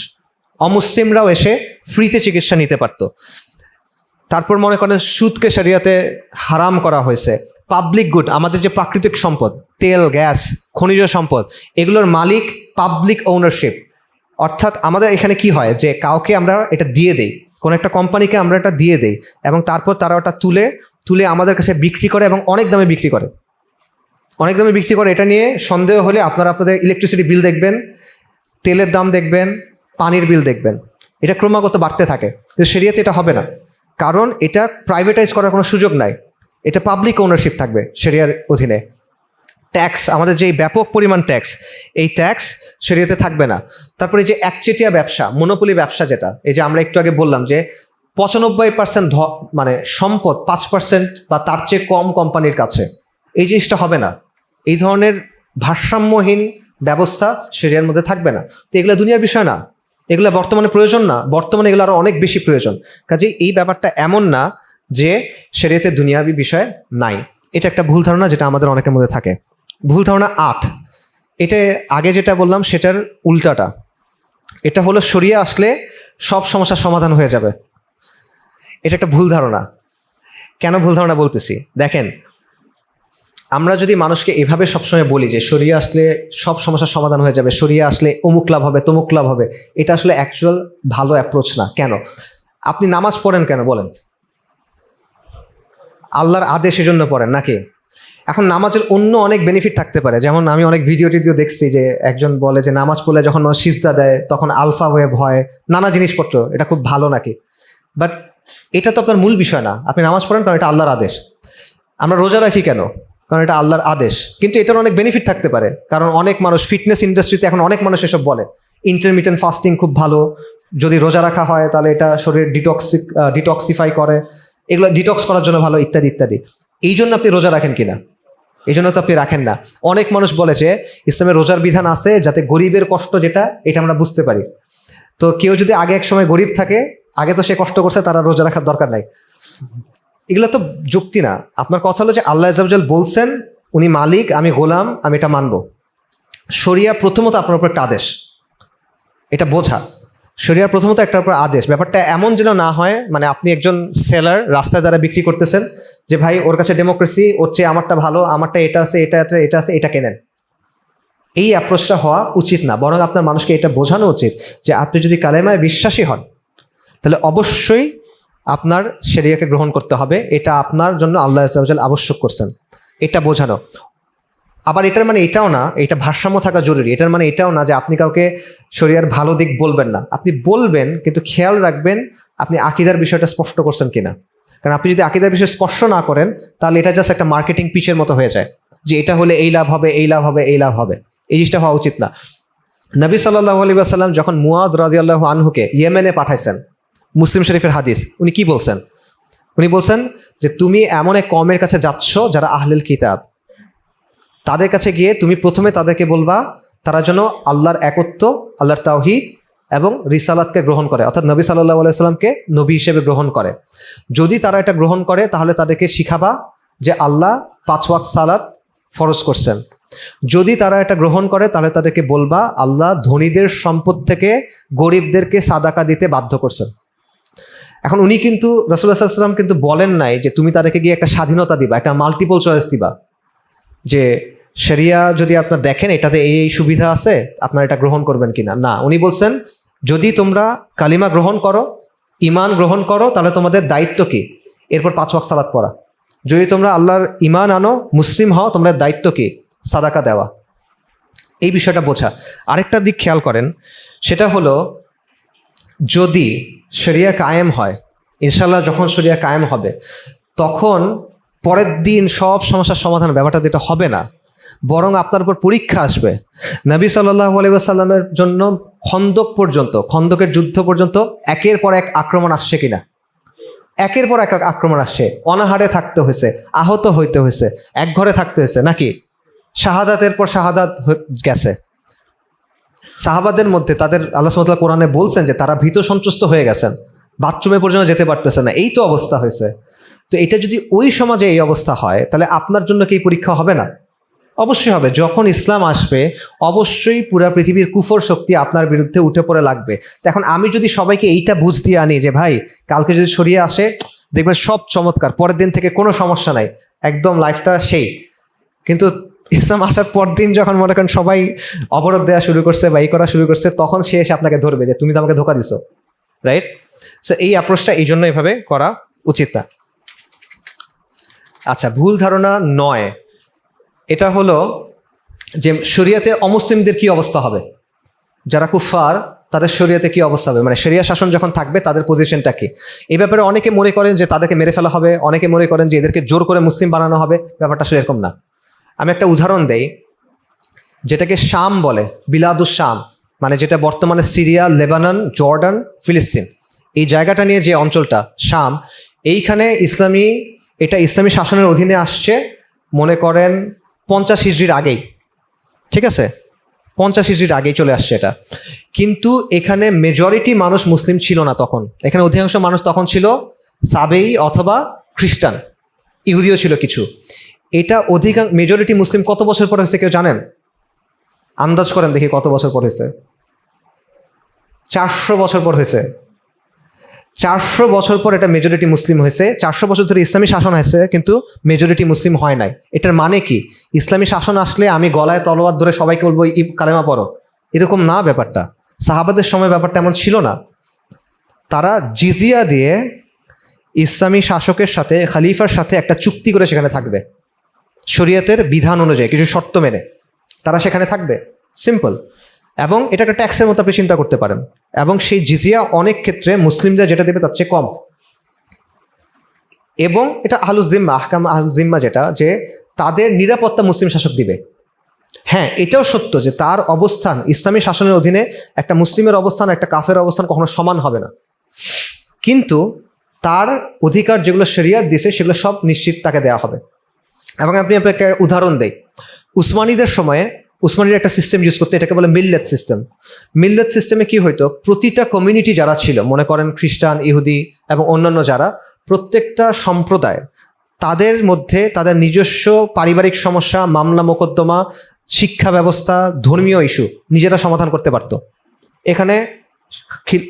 অমুসলিমরাও এসে ফ্রিতে চিকিৎসা নিতে পারত। তারপর মনে করেন সুদকে শরিয়াতে হারাম করা হয়েছে। পাবলিক গুড, আমাদের যে প্রাকৃতিক সম্পদ, তেল, গ্যাস, খনিজ সম্পদ, এগুলোর মালিক পাবলিক ওনারশিপ। অর্থাৎ আমাদের এখানে কি হয়, যে কাউকে আমরা এটা দিয়ে দেই, কোনো একটা কোম্পানিকে আমরা এটা দিয়ে দেই, এবং তারপর তারা ওটা তুলে আমাদের কাছে বিক্রি করে, এবং অনেক দামে বিক্রি করে, অনেক দামে বিক্রি করে। এটা নিয়ে সন্দেহ হলে আপনাদের ইলেকট্রিসিটি বিল দেখবেন, তেলের দাম দেখবেন, পানির বিল দেখবেন, এটা ক্রমাগত বাড়তে থাকে। কিন্তু শরিয়াতে এটা হবে না, কারণ এটা প্রাইভেটাইজ করার কোনো সুযোগ নাই, এটা পাবলিক ওনারশিপ থাকবে শরিয়ার অধীনে। ট্যাক্স, আমাদের যে ব্যাপক পরিমাণ ট্যাক্স, এই ট্যাক্স শরিয়াতে থাকবে না। তারপরে যে একচেটিয়া ব্যবসা, মনোপলি ব্যবসা, যেটা এই যে আমরা একটু আগে বললাম যে 95% মানে সম্পদ 5% বা তার চেয়ে কম কোম্পানির কাছে, এই জিনিসটা হবে না। এই ধরনের ভারসাম্যহীন ব্যবস্থা শরিয়ার মধ্যে থাকবে না। তো এগুলো দুনিয়ার বিষয় না, এগুলো বর্তমানে প্রয়োজন না, বর্তমানে এগুলো আরো অনেক বেশি প্রয়োজন। কাজেই এই ব্যাপারটা এমন না যে শরিয়াতে দুনিয়াবি বিষয় নাই। এটা একটা ভুল ধারণা যেটা আমাদের অনেকের মধ্যে থাকে। ভুল ধারণা 8, এটা আগে যেটা বললাম সেটার উল্টাটা। এটা হলো শরিয়া আসলে সব সমস্যার সমাধান হয়ে যাবে। এটা একটা ভুল ধারণা। কেন ভুল ধারণা বলতেছি? দেখেন, আমরা যদি মানুষকে এভাবে সবসময় বলি যে শরিয়া আসলে সব সমস্যার সমাধান হয়ে যাবে, শরিয়া আসলে অমুক লাভ হবে, তমুক লাভ হবে, এটা আসলে অ্যাকচুয়াল ভালো অ্যাপ্রোচ না। কেন? আপনি নামাজ পড়েন কেন বলেন? আল্লাহর আদেশের জন্য পড়েন নাকি? এখন নামাজের অন্য অনেক বেনিফিট থাকতে পারে, যেমন আমি অনেক ভিডিও দেখছি যে একজন বলে যে নামাজ পড়লে যখন মানুষ সিজদা দেয় তখন আলফা ওয়েভ হয়, নানা জিনিসপত্র, এটা খুব ভালো নাকি। বাট এটা তো আপনার মূল বিষয় না। আপনি নামাজ পড়েন কারণ এটা আল্লাহর আদেশ। আমরা রোজা রাখি কেন? কারণ এটা আল্লাহর আদেশ। কিন্তু এটার অনেক বেনিফিট থাকতে পারে, কারণ অনেক মানুষ, ফিটনেস ইন্ডাস্ট্রিতে এখন অনেক মানুষ এসব বলে ইন্টারমিটেন্ট ফাস্টিং খুব ভালো, যদি রোজা রাখা হয় তাহলে এটা শরীর ডিটক্সিফাই করে, এগুলো ডিটক্স করার জন্য ভালো, ইত্যাদি ইত্যাদি। এই জন্য আপনি রোজা রাখেন কিনা? এই জন্য তো আপনি রাখেন না। অনেক মানুষ বলে যে ইসলামের রোজার বিধান আছে যাতে গরিবের কষ্ট যেটা, এটা আমরা বুঝতে পারি। তো কেউ যদি আগে এক সময় গরিব থাকে, আগে তো সে কষ্ট করছে, তারা রোজা রাখার দরকার নাই। এগুলো তো যুক্তি না। আপনার কথা হলো যে আল্লাহ আজ্জা ওয়া জাল বলছেন, উনি মালিক, আমি গোলাম, আমি এটা মানবো। শরিয়া প্রথমত আপনার উপর একটা আদেশ, এটা বোঝা। শরিয়ার প্রথমত একটার উপর আদেশ। ব্যাপারটা এমন যেন না হয় মানে আপনি একজন সেলার রাস্তায় দ্বারা বিক্রি করতেছেন যে ভাই ওর কাছে ডেমোক্রেসি, ওর চেয়ে আমারটা ভালো, আমারটা এটা আছে, এটা আছে, এটা আছে, এটা কেনেন। এই অ্যাপ্রোচটা হওয়া উচিত না। বরং আপনার মানুষকে এটা বোঝানো উচিত যে আপনি যদি কালেমায় বিশ্বাসী হন তাহলে অবশ্যই আপনার শরিয়াকে গ্রহণ করতে হবে। এটা আপনার জন্য আল্লাহ আজ্জা ওয়া জাল আবশ্যক করছেন, এটা বোঝানো। আবার এটার মানে এটাও না, এটা ভারসাম্য থাকা জরুরি। এটার মানে এটাও না যে আপনি কাউকে শরিয়ার ভালো দিক বলবেন না। আপনি বলবেন, কিন্তু খেয়াল রাখবেন আপনি আকীদার বিষয়টা স্পষ্ট করছেন কিনা। কারণ আপনি যদি আকীদার বিষয় স্পষ্ট না করেন তাহলে এটা জাস্ট একটা মার্কেটিং পিচের মতো হয়ে যায়, যে এটা হলে এই লাভ হবে, এই লাভ হবে, এই লাভ হবে। এই জিনিসটা হওয়া উচিত না। নবী সাল্লাল্লাহু আলাইহি ওয়াসাল্লাম যখন মুয়াজ রাদিয়াল্লাহু আনহুকে ইয়েমেনে পাঠাইছেন, মুসলিম শরীফের হাদিস, উনি কি বলছেন? উনি বলছেন যে তুমি এমন এক কওমের কাছে যাচ্ছ যারা আহলুল কিতাব, তাদের কাছে গিয়ে তুমি প্রথমে তাদেরকে বলবা তারা যেন আল্লাহর একত্ব, আল্লাহর তাওহীদ এবং রিসালাতকে গ্রহণ করে, অর্থাৎ নবী সাল্লাল্লাহু আলাইহি ওয়াসাল্লামকে নবী হিসেবে গ্রহণ করে। যদি তারা এটা গ্রহণ করে তাহলে তাদেরকে শিখাবা যে আল্লাহ 5 ওয়াক্ত সালাত ফরজ করছেন, যদি তারা এটা গ্রহণ করে তাহলে তাদেরকে বলবা আল্লাহ ধনীদের সম্পদ থেকে গরিবদেরকে সাদাকা দিতে বাধ্য করছেন। এখন উনি কিন্তু রাসূলুল্লাহ সাল্লাল্লাহু আলাইহি ওয়াসাল্লাম কিন্তু বলেন নাই যে তুমি তাদেরকে গিয়ে একটা স্বাধীনতা দিবা, একটা মাল্টিপল চয়েস দিবা, যে শরিয়া যদি আপনার দেখেন এটাতে এই সুবিধা আছে আপনারা এটা গ্রহণ করবেন কিনা। না, উনি বলছেন যদি তোমরা কালিমা গ্রহণ করো, ইমান গ্রহণ করো, তাহলে তোমাদের দায়িত্ব কি? এরপর 5 ওয়াক্ত সালাত পড়া। যদি তোমরা আল্লাহর ইমান আনো, মুসলিম হও, তোমরা দায়িত্ব কি? সাদাকা দেওয়া। এই বিষয়টা বোঝা। আরেকটা দিক খেয়াল করেন, সেটা হলো যদি শরিয়া কায়েম হয়, ইনশাল্লাহ যখন শরিয়া কায়েম হবে তখন পরের দিন সব সমস্যার সমাধান ব্যাপারটা যেটা হবে না, বরং আপনার উপর পরীক্ষা আসবে। নবী সাল্লাল্লাহু আলাইহি ওয়াসাল্লামের জন্য খন্দকের যুদ্ধ পর্যন্ত একের পর এক আক্রমণ আসছে কিনা? একের পর এক আক্রমণ আসছে, অনাহারে থাকতে হয়েছে, আহত হইতে হয়েছে, এক ঘরে থাকতে হয়েছে, নাকি শাহাদাতের পর শাহাদাত গেছে। সাহাবাদের মধ্যে তাদের আল্লাহ সুবহানাহু ওয়া তাআলা কোরআনে বলছেন যে তারা ভীত সন্ত্রস্ত হয়ে গেছেন, বাথরুমে পর্যন্ত যেতে পারতেছে না, এই তো অবস্থা হয়েছে। তো এটা যদি ওই সমাজে এই অবস্থা হয় তাহলে আপনার জন্য কি পরীক্ষা হবে না? অবশ্যই হবে। যখন ইসলাম আসবে অবশ্যই পুরা পৃথিবীর কুফর শক্তি আপনার বিরুদ্ধে উঠে পড়ে লাগবে। তো এখন আমি যদি সবাইকে এইটা বুঝ দিয়ে আনি যে ভাই কালকে যদি সরিয়ে আসে দেখবেন সব চমৎকার, পরের দিন থেকে কোনো সমস্যা নাই, একদম লাইফটা সেই, কিন্তু ইসলাম আসার পর দিন যখন মনে করেন সবাই অবরোধ দেওয়া শুরু করছে বা এই করা শুরু করছে, তখন সে এসে আপনাকে ধরবে যে তুমি তো আমাকে ধোকা দিছো, রাইট? সো এই অ্যাপ্রোচটা এই জন্য এভাবে করা উচিত না। আচ্ছা, ভুল ধারণা 9, এটা হলো যে শরিয়াতে অমুসলিমদের কি অবস্থা হবে, যারা কুফার তাদের শরিয়াতে কি অবস্থা হবে, মানে শরিয়া শাসন যখন থাকবে তাদের পজিশনটা কি। এই ব্যাপারে অনেকে মনে করেন যে তাদেরকে মেরে ফেলা হবে, অনেকে মনে করেন যে এদেরকে জোর করে মুসলিম বানানো হবে। ব্যাপারটা আসলে এরকম না। আমি একটা উদাহরণ দেই, যেটাকে শাম বলে, বিলাদুস শাম, মানে যেটা বর্তমানে সিরিয়া, লেবানন, জর্ডান, ফিলিস্তিন, এই জায়গাটা নিয়ে যে অঞ্চলটা শাম, এইখানে এটা ইসলামী শাসনের অধীনে আসছে মনে করেন 50 হিজরির আগেই, ঠিক আছে, 50 হিজরির আগেই চলে আসছে এটা। কিন্তু এখানে মেজরিটি মানুষ মুসলিম ছিল না তখন। এখানে অধিকাংশ মানুষ তখন ছিল সাবেই অথবা খ্রিস্টান, ইহুদিও ছিল কিছু। এটা মেজরিটি মুসলিম কত বছর পর হয়েছে কেউ জানেন? আন্দাজ করেন দেখি কত বছর পর হয়েছে। 400 বছর পর হয়েছে। 400 বছর পর এটা মেজরিটি মুসলিম হয়েছে। 400 বছর ধরে ইসলামী শাসন হয়েছে কিন্তু মেজরিটি মুসলিম হয় নাই। এটার মানে কি? ইসলামী শাসন আসলে আমি গলায় তলোয়ার ধরে সবাইকে বলবো কালেমা পড়ো, এরকম না ব্যাপারটা। সাহাবাদের সময় ব্যাপারটা এমন ছিল না। তারা জিজিয়া দিয়ে ইসলামী শাসকের সাথে, খলিফার সাথে একটা চুক্তি করে সেখানে থাকবে, শরীয়তের বিধান অনুযায়ী কিছু শর্ত মেনে তারা সেখানে থাকবে, সিম্পল। এবং এটা একটা ট্যাক্সের মতো আপনি চিন্তা করতে পারেন। এবং সেই জিজিয়া অনেক ক্ষেত্রে মুসলিমরা যেটা দেবে তার চেয়ে কম। এবং এটা আহলুজ্জিম্মা, আহকাম আহলুজ্জিম্মা, যেটা যে তাদের নিরাপত্তা মুসলিম শাসক দিবে। হ্যাঁ, এটাও সত্য যে তার অবস্থান ইসলামী শাসনের অধীনে একটা মুসলিমের অবস্থান একটা কাফের অবস্থান কখনো সমান হবে না, কিন্তু তার অধিকার যেগুলো শরিয়ত দিয়েছে সেগুলো সব নিশ্চিত তাকে দেওয়া হবে। এবং আপনি আপনাকে উদাহরণ দেই, উসমানীদের সময়ে উসমানীর একটা সিস্টেম ইউজ করতে, এটাকে বলে মিল্লাত সিস্টেম। মিল্লাত সিস্টেমে কি হইতো, প্রতিটা কমিউনিটি যারা ছিল, মনে করেন খ্রিস্টান, ইহুদি এবং অন্যান্য যারা, প্রত্যেকটা সম্প্রদায় তাদের মধ্যে তাদের নিজস্ব পারিবারিক সমস্যা, মামলা মোকদ্দমা, শিক্ষা ব্যবস্থা, ধর্মীয় ইস্যু নিজেরা সমাধান করতে পারতো। এখানে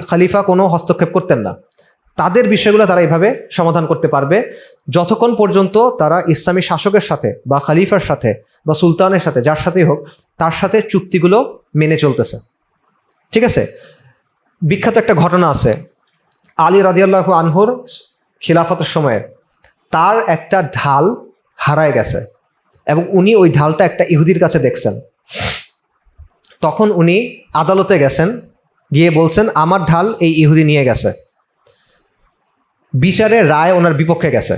খলিফা কোনো হস্তক্ষেপ করতেন না। তাদের বিষয়গুলো তারা এইভাবে সমাধান করতে পারবে যতক্ষণ পর্যন্ত তারা ইসলামী শাসকের সাথে বা খলিফার সাথে বা সুলতানের সাথে, যার সাথেই হোক, তার সাথে চুক্তিগুলো মেনে চলতেছে, ঠিক আছে। বিখ্যাত একটা ঘটনা আছে, আলী রাদিয়াল্লাহু আনহুর খিলাফতের সময়ে তার একটা ঢাল হারায় গেছে এবং উনি ওই ঢালটা একটা ইহুদির কাছে দেখছেন। তখন উনি আদালতে গেছেন, গিয়ে বলছেন আমার ঢাল এই ইহুদি নিয়ে গেছে। বিচারের রায় ওনার বিপক্ষে গেছে,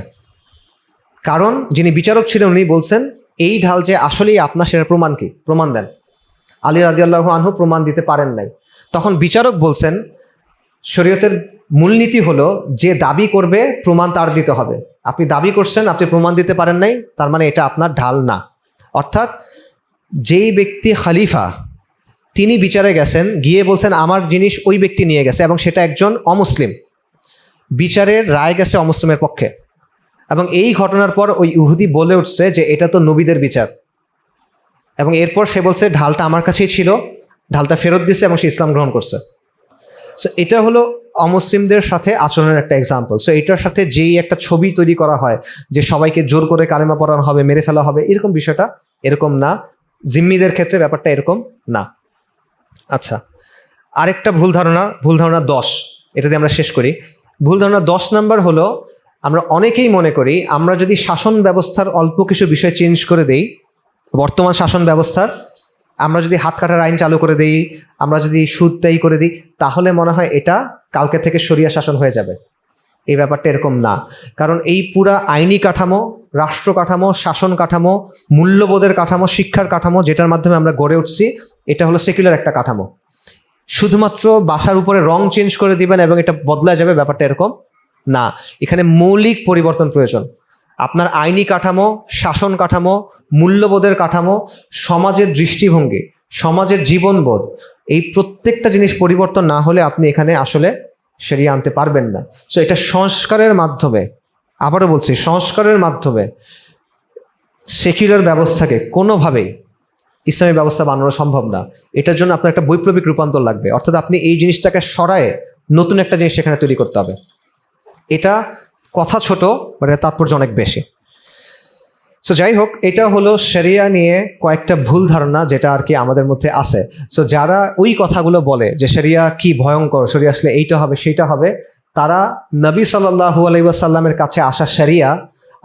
কারণ যিনি বিচারক ছিলেন উনি বলছেন এই ঢাল যে আসলেই আপনার, সেটার প্রমাণ কি, প্রমাণ দেন। আলী রাদিয়াল্লাহু আনহু প্রমাণ দিতে পারেন নাই। তখন বিচারক বলছেন শরীয়তের মূলনীতি হলো যে দাবি করবে প্রমাণ তার দিতে হবে। আপনি দাবি করছেন, আপনি প্রমাণ দিতে পারেন নাই, তার মানে এটা আপনার ঢাল না। অর্থাৎ যেই ব্যক্তি খলিফা তিনি বিচারে গেছেন, গিয়ে বলছেন আমার জিনিস ওই ব্যক্তি নিয়ে গেছে এবং সেটা একজন অমুসলিম, বিচারের রায় গেছে অমুসলিমের পক্ষে। এবং এই ঘটনার পর ওই ইহুদি বলে উঠছে যে এটা তো নবীদের বিচার, এবং এরপর সে বলছে ঢালটা আমার কাছেই ছিল, ঢালটা ফেরত দিছে এবং সে ইসলাম গ্রহণ করছে। সো এটা হলো অমুসলিমদের সাথে আচরণের একটা এক্সাম্পল। সো এটার সাথে যেই একটা ছবি তৈরি করা হয় যে সবাইকে জোর করে কালেমা পড়ানো হবে, মেরে ফেলা হবে, এরকম বিষয়টা এরকম না। জিম্মিদের ক্ষেত্রে ব্যাপারটা এরকম না। আচ্ছা, আরেকটা ভুল ধারণা 10, এটা দিয়ে আমরা শেষ করি। ভুল ধারণা 10 নাম্বার হলো, আমরা অনেকেই মনে করি আমরা যদি শাসন ব্যবস্থার অল্প কিছু বিষয় চেঞ্জ করে দেই, বর্তমান শাসন ব্যবস্থার আমরা যদি হাত কাটার আইন চালু করে দিই, আমরা যদি সুদটাই করে দিই, তাহলে মনে হয় এটা কালকে থেকে শরিয়া শাসন হয়ে যাবে। এই ব্যাপারটা এরকম না। কারণ এই পুরা আইনি কাঠামো, রাষ্ট্র কাঠামো, শাসন কাঠামো, মূল্যবোধের কাঠামো, শিক্ষার কাঠামো, যেটার মাধ্যমে আমরা গড়ে উঠছি, এটা হলো সেকুলার একটা কাঠামো। শুধুমাত্র বাসার উপরে রং চেঞ্জ করে দিবেন এবং এটা বদলা যাবে, ব্যাপারটা এরকম না। এখানে মৌলিক পরিবর্তন প্রয়োজন। আপনার আইনি কাঠামো, শাসন কাঠামো, মূল্যবোধের কাঠামো, সমাজের দৃষ্টিভঙ্গি, সমাজের জীবনবোধ, এই প্রত্যেকটা জিনিস পরিবর্তন না হলে আপনি এখানে আসলে শরিয়া আনতে পারবেন না। সো এটা সংস্কারের মাধ্যমে, আবারও বলছি, সংস্কারের মাধ্যমে সেকুলার ব্যবস্থাকে কোনোভাবেই ইসলামী ব্যবস্থা বানানো সম্ভব না। এটার জন্য আপনার একটা বৈপ্লবিক রূপান্তর লাগবে, অর্থাৎ আপনি এই জিনিসটাকে সরায়ে নতুন একটা জিনিস সেখানে তৈরি করতে হবে। এটা কথা ছোট, বাট তাৎপর্য অনেক বেশি। সো যাই হোক, এটা হলো শরিয়া নিয়ে কয়েকটা ভুল ধারণা যেটা আর কি আমাদের মধ্যে আছে। সো যারা ওই কথাগুলো বলে যে শরিয়া কি ভয়ঙ্কর, শরিয়া আসলে এইটা হবে সেইটা হবে, তারা নবী সাল্লাল্লাহু আলাইহি ওয়াসাল্লামের কাছে আসা শরিয়া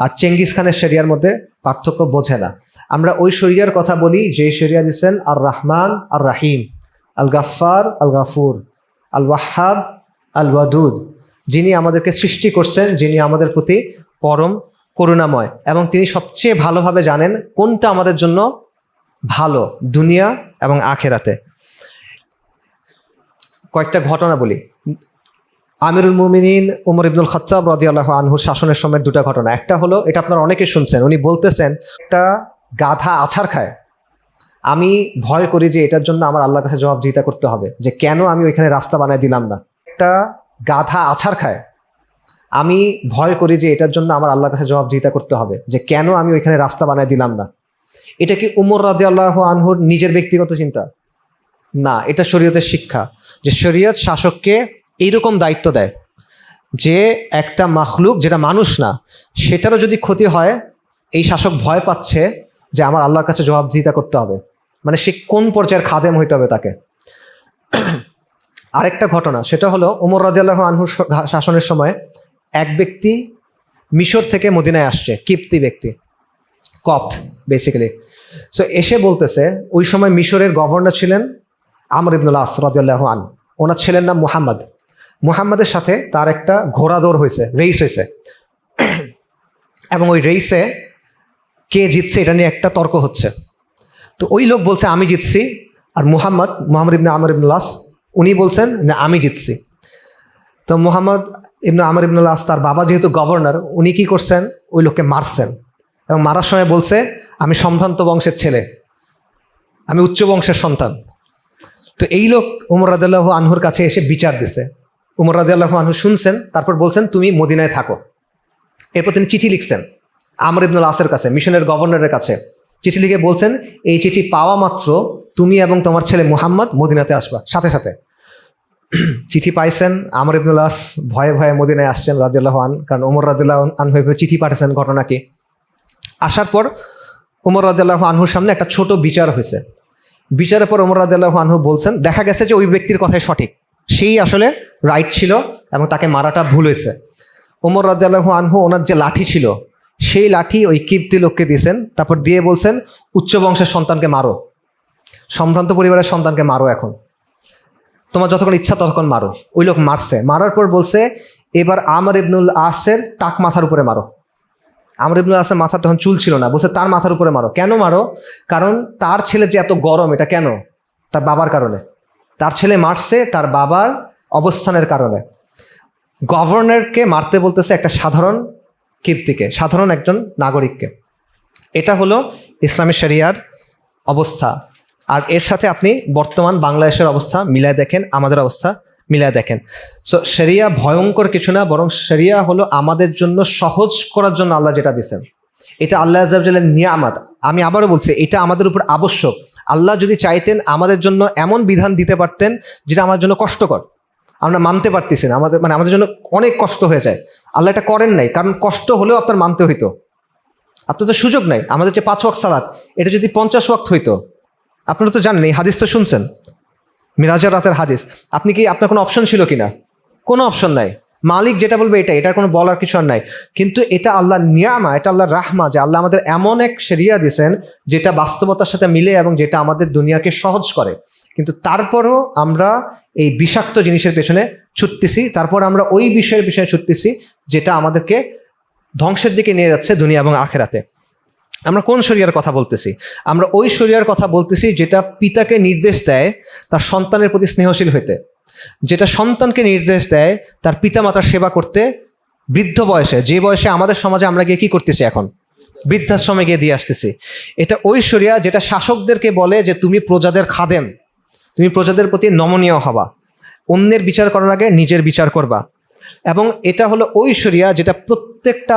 আর চেঙ্গিস খানের শরিয়ার মধ্যে পার্থক্য বোঝে না। আমরা ওই শরিয়ার কথা বলি যে শরিয়া দিচ্ছেন আর রহমান আর রাহিম, আল গাফফার আল গাফুর, আল ওয়াহাব আল ওয়াদুদ, যিনি আমাদেরকে সৃষ্টি করছেন, যিনি আমাদের প্রতি পরম করুণাময়, এবং তিনি সবচেয়ে ভালোভাবে জানেন কোনটা আমাদের জন্য ভালো দুনিয়া এবং আখেরাতে। কয়েকটা ঘটনা বলি। আমিরুল মুমিনিন উমর ইবনুল খাত্তাব রাদিয়াল্লাহু আনহুর শাসনের সময়ের দুটো ঘটনা। একটা হলো, এটা আপনারা অনেকে শুনছেন, উনি বলতেছেন একটা গাধা আছাড় খায়, আমি ভয় করি যে এটার জন্য আমার আল্লাহর কাছে জবাবদিহিতা করতে হবে, যে কেন আমি ওইখানে রাস্তা বানায় দিলাম না। একটা গাধা আছাড় খায়, আমি ভয় করি যে এটার জন্য আমার আল্লাহর কাছে জবাবদিহিতা করতে হবে, যে কেন আমি ওইখানে রাস্তা বানায় দিলাম না। এটা কি উমর রাদিয়াল্লাহু আনহুর নিজের ব্যক্তিগত চিন্তা? না, এটা শরীয়তের শিক্ষা, যে শরীয়ত শাসককে এইরকম দায়িত্ব দেয় যে একটা মাখলুক যেটা মানুষ না, সেটারও যদি ক্ষতি হয়, এই শাসক ভয় পাচ্ছে যে আমার আল্লাহর কাছে জবাবদিহিতা করতে হবে, মানে সে কোন পর্যায়ের খাদেম হইতে হবে তাকে। আরেকটা ঘটনা, সেটা হলো উমর রাদিয়াল্লাহু আনহুর শাসনের সময় এক ব্যক্তি মিশর থেকে মদিনায় আসছে, কিপ্তি ব্যক্তি, কপ্ট বেসিক্যালি। সো এসে বলতেছে, ওই সময় মিশরের গভর্নর ছিলেন আমর ইবনুল আস রাদিয়াল্লাহু আনহু, ওনার ছেলের নাম মুহাম্মদ। মুহাম্মদের সাথে তার একটা ঘোড়া দৌড় হয়েছে, রেস হয়েছে, এবং ওই রেসে কে জিতছে এটা নিয়ে একটা তর্ক হচ্ছে। তো ওই লোক বলছে আমি জিতছি, আর মোহাম্মদ ইবনে আমর ইবনুল আস উনি বলছেন না আমি জিতছি। তো মোহাম্মদ ইবনে আমর ইবনুল আস, তার বাবা যেহেতু গভর্নর, উনি কি করছেন, ওই লোককে মারছেন, এবং মারার সময় বলছে আমি সম্ভ্রান্ত বংশের ছেলে, আমি উচ্চ বংশের সন্তান। তো এই লোক উমর রাদিয়াল্লাহু আনহুর কাছে এসে বিচার দিছে। উমর রাদিয়াল্লাহু আনহু শুনছেন, তারপর বলছেন তুমি মদিনায় থাকো। এরপর তিনি চিঠি লিখছেন আমর ইবনুল আসের কাছে, মিশনের গভর্নরের কাছে। চিঠি লিখে বলছেন এই চিঠি পাওয়া মাত্র তুমি এবং তোমার ছেলে মুহাম্মদ মদিনাতে আসবা সাথে সাথে। চিঠি পাইছেন, আমর ইবনুল আস ভয়ে ভয়ে মদিনায় আসছেন রাদিয়াল্লাহু আনহু, কারণ ওমর রাদিয়াল্লাহু আনহু চিঠি পাঠিয়েছেন ঘটনা কি। আসার পর ওমর রাদিয়াল্লাহু আনহুর সামনে একটা ছোট বিচার হয়েছে। বিচারের পর ওমর রাদিয়াল্লাহু আনহু বলছেন দেখা গেছে যে ওই ব্যক্তির কথাই সঠিক, সেই আসলে রাইট ছিল এবং তাকে মারাটা ভুল হয়েছে। ওমর রাদিয়াল্লাহু আনহু ওনার যে লাঠি ছিল সেই লাঠি ওই কিপ্তি লোককে দিয়েছেন, তারপর দিয়ে বলছেন উচ্চ বংশের সন্তানকে মারো, সম্ভ্রান্ত পরিবারের সন্তানকে মারো, এখন তোমার যতক্ষণ ইচ্ছা ততক্ষণ মারো। ওই লোক মারছে, মারার পর বলছে এবার আমর ইবনুল আসের টাক মাথার উপরে মারো। আমর ইবনুল আসের মাথার তখন চুল ছিল না, বলছে তার মাথার উপরে মারো। কেন মারো? কারণ তার ছেলে যে এত গরম, এটা কেন? তার বাবার কারণে। তার ছেলে মারছে তার বাবার অবস্থানের কারণে। গভর্নরকে মারতে বলতেছে একটা সাধারণ কিপ্তিকে, সাধারণ একজন নাগরিককে। এটা হলো ইসলামী শরিয়ার অবস্থা। আর এর সাথে আপনি বর্তমান বাংলাদেশের অবস্থা মিলায় দেখেন, আমাদের অবস্থা মিলায় দেখেন। সো শরিয়া ভয়ঙ্কর কিছু না, বরং শরিয়া হলো আমাদের জন্য সহজ করার জন্য আল্লাহ যেটা দিয়েছেন। এটা আল্লাহ আযজা ওয়া জাল্লার নিয়ামত। আমি আবারও বলছি, এটা আমাদের উপর আবশ্যক। আল্লাহ যদি চাইতেন আমাদের জন্য এমন বিধান দিতে পারতেন যেটা আমার জন্য কষ্টকর, আমরা মানতে পারতেছি না, আমাদের জন্য অনেক কষ্ট হয়ে যায়। আল্লাহ এটা করেন নাই, কারণ কষ্ট হলেও আপনার মানতে হইতো। আপনার তো সুযোগ নাই। আমাদের যে 5 ওয়াক্ত সালাত, এটা যদি 50 ওয়াক্ত হইতো, আপনারা তো জানেন, এই হাদিস তো শুনছেন, মিরাজের রাতের হাদিস। আপনার কোনো অপশন ছিল কিনা? কোনো অপশন নাই। মালিক যেটা বলবে এটার কোনো বলার কিছু আর নাই। কিন্তু এটা আল্লাহর নিয়ামা, এটা আল্লাহর রাহমা, যে আল্লাহ আমাদের এমন এক শরিয়া দিয়েছেন যেটা বাস্তবতার সাথে মিলে এবং যেটা আমাদের দুনিয়াকে সহজ করে। কিন্তু তারপরও আমরা এই বিষাক্ত জিনিসের পেছনে ছুটতেছি, তারপর আমরা ওই বিষয়ের পিছনে ছুটতেছি যেটা আমাদেরকে ধ্বংসের দিকে নিয়ে যাচ্ছে দুনিয়া এবং আখেরাতে। আমরা কোন শরিয়ার কথা বলতেছি? আমরা ওই শরিয়ার কথা বলতেছি যেটা পিতাকে নির্দেশ দেয় তার সন্তানের প্রতি স্নেহশীল হইতে, যেটা সন্তানকে নির্দেশ দেয় তার পিতামাতার সেবা করতে বৃদ্ধ বয়সে, যে বয়সে আমাদের সমাজে আমরা গিয়ে কি করতেছি এখন? বৃদ্ধাশ্রমে গিয়ে দিয়ে আসতেছি। এটা ওই শরিয়া যেটা শাসকদেরকে বলে যে তুমি প্রজাদের খাদেম, তুমি প্রজাদের প্রতি নমনীয় হবা, অন্যের বিচার করার আগে নিজের বিচার করবা। এবং এটা হলো ওই শরিয়া যেটা প্রত্যেকটা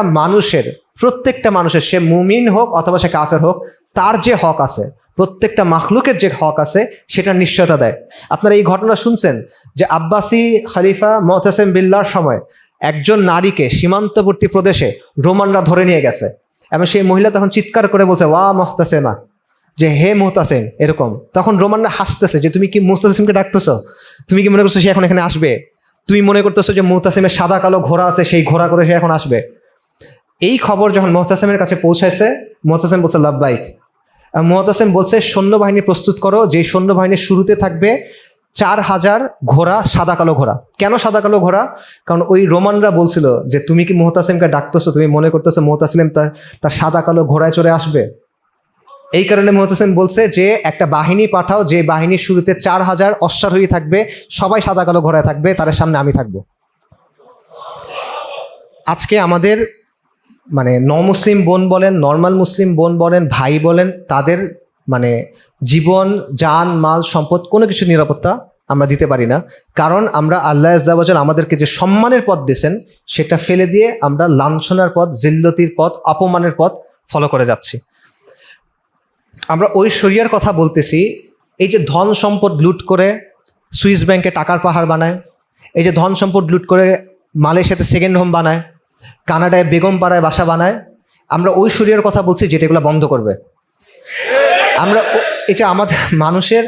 মানুষের, সে মুমিন হোক অথবা সে কাফের হোক, তার যে হক আছে, প্রত্যেকটা মাখলুকের যে হক আছে সেটার নিশ্চয়তা দেয়। আপনারা এই ঘটনা শুনছেন যে আব্বাসি খলিফা মুতাসিম বিল্লাহর সময় একজন নারীকে সীমান্তবর্তী প্রদেশে রোমানরা ধরে নিয়ে গেছে, এবং সেই মহিলা তখন চিৎকার করে বলছে ওয়া মুহতাসিমা, যে হে মুহতাসিম, এরকম। তখন রোমানরা হাসতেছে যে তুমি কি মুহতাসিমকে ডাকতেছো? তুমি কি মনে করছো সে এখন এখানে আসবে? তুমি মনে করতেছো যে মুহতাসিমের সাদা কালো ঘোড়া আছে, সেই ঘোড়া করে সে এখন আসবে? এই খবর যখন মুহতাসিমের কাছে পৌঁছাইছে, মুহতাসিম বলছে লাব্বাইক। মুহতাসিম বলছে সৈন্যবাহিনী প্রস্তুত করো, যেই সৈন্যবাহিনীর শুরুতে থাকবে 4000 ঘোড়া, সাদা কালো ঘোড়া। কেন সাদা কালো ঘোড়া? কারণ ওই রোমানরা বলছিল যে তুমি কি মুহতাসিমকে ডাকতেছো, তুমি মনে করতেছো মুহতাসিম তার সাদা কালো ঘোড়ায় চড়ে আসবে? এই কারণে মুহতাসিম বলছে যে একটা বাহিনী পাঠাও, যে বাহিনীর শুরুতে 4000 অশ্বারোহী থাকবে, সবাই সাদা কালো ঘোড়ায় থাকবে, তাদের সামনে আমি থাকবো। আজকে আমাদের মুসলিম বোন বলেন, নর্মাল মুসলিম বোন বলেন, ভাই বলেন, তাদের জীবন, জান, মাল, সম্পদ কোনো কিছু নিরাপত্তা আমরা দিতে পারি না। কারণ আমরা আল্লাহ আযজা ওয়া জাল্লা আমাদেরকে যে সম্মানের পথ দিয়েছেন সেটা ফেলে দিয়ে আমরা লাঞ্ছনার পথ, জিল্লতির পথ, অপমানের পথ ফলো করে যাচ্ছি। আমরা ওই শরিয়ার কথা বলতেছি। এই যে ধন সম্পদ লুট করে সুইস ব্যাংকে টাকার পাহাড় বানায়, এই যে ধন সম্পদ লুট করে মালয়েশিয়াতে সেকেন্ড হোম বানায়, কানাডায় বেগম পাড়ায় বাসা বানায়, আমরা ওই শরিয়ার কথা বলছি যেটা এগুলো বন্ধ করবে। আমরা এই যে আমাদের মানুষের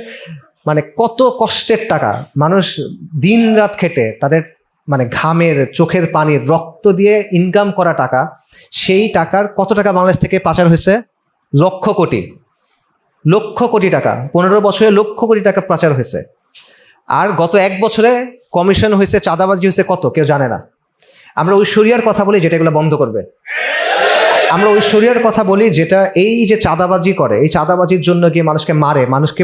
কত কষ্টের টাকা, মানুষ দিন রাত খেটে তাদের ঘামের, চোখের পানির, রক্ত দিয়ে ইনকাম করা টাকা, সেই টাকার কত টাকা বাংলাদেশ থেকে পাচার হয়েছে? লক্ষ কোটি টাকা। 15 বছরে লক্ষ কোটি টাকা পাচার হয়েছে। আর গত 1 বছরে কমিশন হয়েছে, চাঁদাবাজি হয়েছে কত, কেউ জানে না। আমরা ওই শরিয়ার কথা বলি যেটা এগুলো বন্ধ করবে। আমরা ওই শরিয়ার কথা বলি যেটা এই যে চাঁদাবাজি করে, এই চাঁদাবাজির জন্য গিয়ে মানুষকে মারে, মানুষকে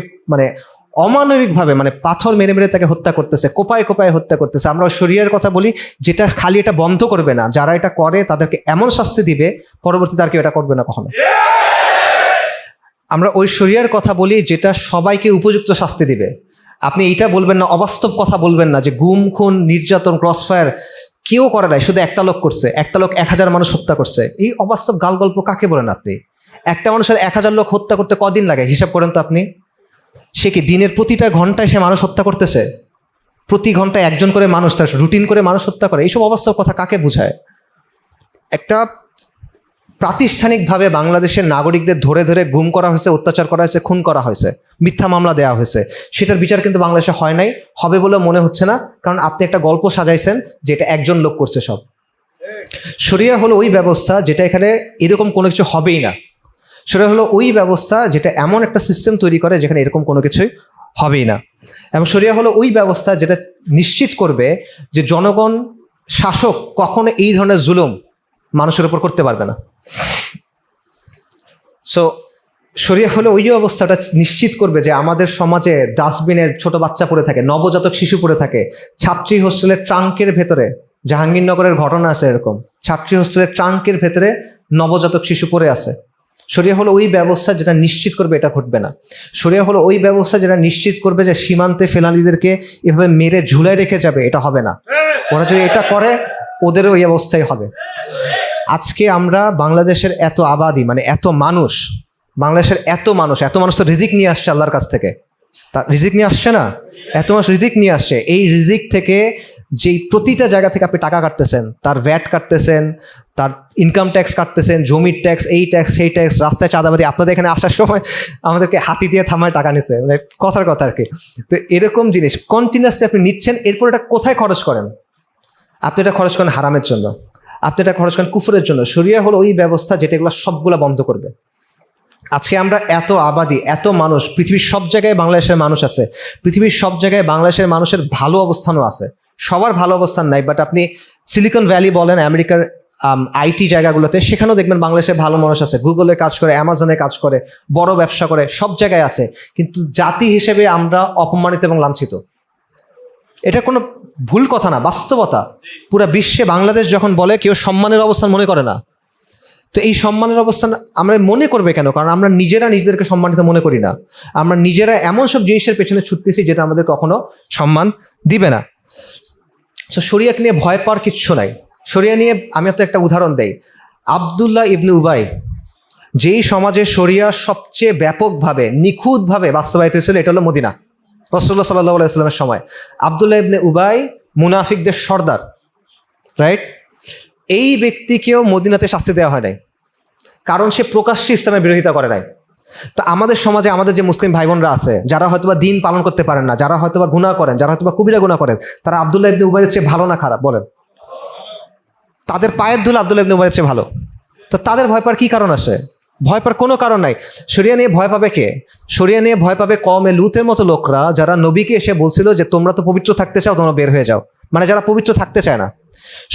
অমানবিকভাবে পাথর মেরে মেরে তাকে হত্যা করতেছে, কোপায় কোপায় হত্যা করতেছে। আমরা ওই শরিয়ার কথা বলি যেটা খালি এটা বন্ধ করবে না, যারা এটা করে তাদেরকে এমন শাস্তি দিবে পরবর্তীতে আর কেউ এটা করবে না কখনো। আমরা ওই শরিয়ার কথা বলি যেটা সবাইকে উপযুক্ত শাস্তি দিবে। আপনি এইটা বলবেন না, অবাস্তব কথা বলবেন না যে গুম, খুন, নির্যাতন, ক্রসফায়ার কেউ করে নাই, শুধু একটা লোক করছে, একটা লোক 1000 মানুষ হত্যা করছে। এই অবাস্তব গাল গল্প কাকে বলেন আপনি? একটা মানুষের 1000 লোক হত্যা করতে কদিন লাগে হিসাব করেন তো আপনি। সে কি দিনের প্রতিটা ঘন্টায় সে মানুষ হত্যা করতেছে? প্রতি ঘন্টায় একজন করে মানুষ, তার রুটিন করে মানুষ হত্যা করে। এইসব অবাস্তব কথা কাকে বোঝায়? একটা প্রাতিষ্ঠানিকভাবে বাংলাদেশের নাগরিকদের ধরে ধরে গুম করা হয়েছে, অত্যাচার করা হয়েছে, খুন করা হয়েছে, মিথ্যা মামলা দেওয়া হয়েছে। সেটার বিচার কিন্তু বাংলাদেশে হয় নাই, হবে বলে মনে হচ্ছে না, কারণ আপনি একটা গল্প সাজাইছেন যে এটা একজন লোক করছে সব। শরিয়া হলো ওই ব্যবস্থা যেটা এখানে এরকম কোনো কিছু হবেই না। শরিয়া হলো ওই ব্যবস্থা যেটা এমন একটা সিস্টেম তৈরি করে যেখানে এরকম কোনো কিছুই হবেই না। এবং শরিয়া হলো ওই ব্যবস্থা যেটা নিশ্চিত করবে যে জনগণ, শাসক কখনো এই ধরনের জুলুম মানুষের উপর করতে পারবে না। সো শরিয়া হলো ওই অবস্থাটা নিশ্চিত করবে যে আমাদের সমাজে ডাস্টবিনের ছোট বাচ্চা পড়ে থাকে, নবজাতক শিশু পড়ে থাকে, ছাত্রী হোস্টেলের ট্রাঙ্কের ভেতরে, জাহাঙ্গীরনগরের ঘটনা আছে এরকম, ছাত্রী হোস্টেলের ট্রাঙ্কের ভেতরে নবজাতক শিশু পড়ে আছে। শরিয়া হলো ওই ব্যবস্থা যেটা নিশ্চিত করবে এটা ঘটবে না। শরিয়া হলো ওই ব্যবস্থা যেটা নিশ্চিত করবে যে সীমান্তে ফেলানিদেরকে এভাবে মেরে ঝুলাই রেখে যাবে, এটা হবে না। ওরা যদি এটা করে ওদেরও ওই অবস্থাই হবে। আজকে আমরা বাংলাদেশের এত আবাদি, মানে এত মানুষ, বাংলাদেশের এত মানুষ তো রিজিক নিয়ে আসছে আল্লাহর কাছ থেকে। তা রিজিক নিয়ে আসছে না, এত মানুষ রিজিক নিয়ে আসছে। এই রিজিক থেকে যেই প্রতিটা জায়গা থেকে আপনি টাকা কাটতেছেন, তার ভ্যাট কাটতেছেন, তার ইনকাম ট্যাক্স কাটতেছেন, জমির ট্যাক্স, এই ট্যাক্স সেই ট্যাক্স, রাস্তায় চাঁদাবাদি। আপনাদের এখানে আসার সময় আমাদেরকে হাতি দিয়ে থামায় টাকা নিছে, মানে কথার কথা আর কি। তো এরকম জিনিস কন্টিনিউয়াসলি আপনি নিচ্ছেন, এরপর এটা কোথায় খরচ করেন? আপনি এটা খরচ করেন হারামের জন্য, আপনি এটা খরচ করেন কুফরের জন্য। শরিয়া হলো ওই ব্যবস্থা যেটা এগুলো সবগুলো বন্ধ করবে। আজকে আমরা এত আবাদি, এত মানুষ, পৃথিবীর সব জায়গায় বাংলাদেশের মানুষ আছে, পৃথিবীর সব জায়গায় বাংলাদেশের মানুষের ভালো অবস্থানও আছে, সবার ভালো অবস্থান নাই। বাট আপনি সিলিকন ভ্যালি বলেন, আমেরিকার আইটি জায়গাগুলোতে, সেখানেও দেখবেন বাংলাদেশের ভালো মানুষ আছে, গুগলে কাজ করে, অ্যামাজনে কাজ করে, বড় ব্যবসা করে, সব জায়গায় আছে। কিন্তু জাতি হিসেবে আমরা অপমানিত এবং লাঞ্ছিত। এটা কোনো ভুল কথা না, বাস্তবতা। পুরা বিশ্বে বাংলাদেশ যখন বলে, কেউ সম্মানের অবস্থান মনে করে না। তো এই সম্মানের অবস্থান আমরা মনে করবে কেন? কারণ আমরা নিজেরা নিজেদেরকে সম্মানিত মনে করি না। আমরা নিজেরা এমন সব জিনিসের পেছনে ছুটতেছি যেটা আমাদের কখনো সম্মান দিবে না। সো শরিয়াকে নিয়ে ভয় পাওয়ার কিচ্ছু নাই। শরিয়া নিয়ে আমি আপনাকে একটা উদাহরণ দেই। আবদুল্লাহ ইবনে উবাই, যেই সমাজে শরিয়া সবচেয়ে ব্যাপকভাবে নিখুঁতভাবে বাস্তবায়িত হয়েছিল, এটা হলো মদিনা, রাসূলুল্লাহ সাল্লাল্লাহু আলাইহি ওয়াসাল্লামের সময়। আবদুল্লাহ ইবনে উবাই মুনাফিকদের সর্দার, রাইট? এই ব্যক্তিকেও মদিনাতে শাস্তি দেওয়া হয় নাই, কারণ সে প্রকাশ্যে ইসলামের বিরোধিতা করে নাই। তো আমাদের সমাজে আমাদের যে মুসলিম ভাই বোনরা আছে, যারা হয়তোবা দিন পালন করতে পারেন না, যারা হয়তোবা গুনাহ করেন, যারা হয়তোবা কবিরা গুনাহ করেন, তারা আবদুল্লাহ ইবনে উবাইয়ের চেয়ে ভালো না খারাপ বলেন? তাদের পায়ের ধুলো আবদুল্লাহ ইবনে উবাইয়ের চেয়ে ভালো। তো তাদের ভয় পাওয়ার কি কারণ আছে? ভয় পাওয়ার কোনো কারণ নাই। শরিয়া নিয়ে ভয় পাবে কে? শরিয়া নিয়ে ভয় পাবে কওমে লুতের মতো লোকরা, যারা নবীকে এসে বলছিল যে তোমরা তো পবিত্র থাকতে চাও, তোমরা বের হয়ে যাও, মানে যারা পবিত্র থাকতে চায় না।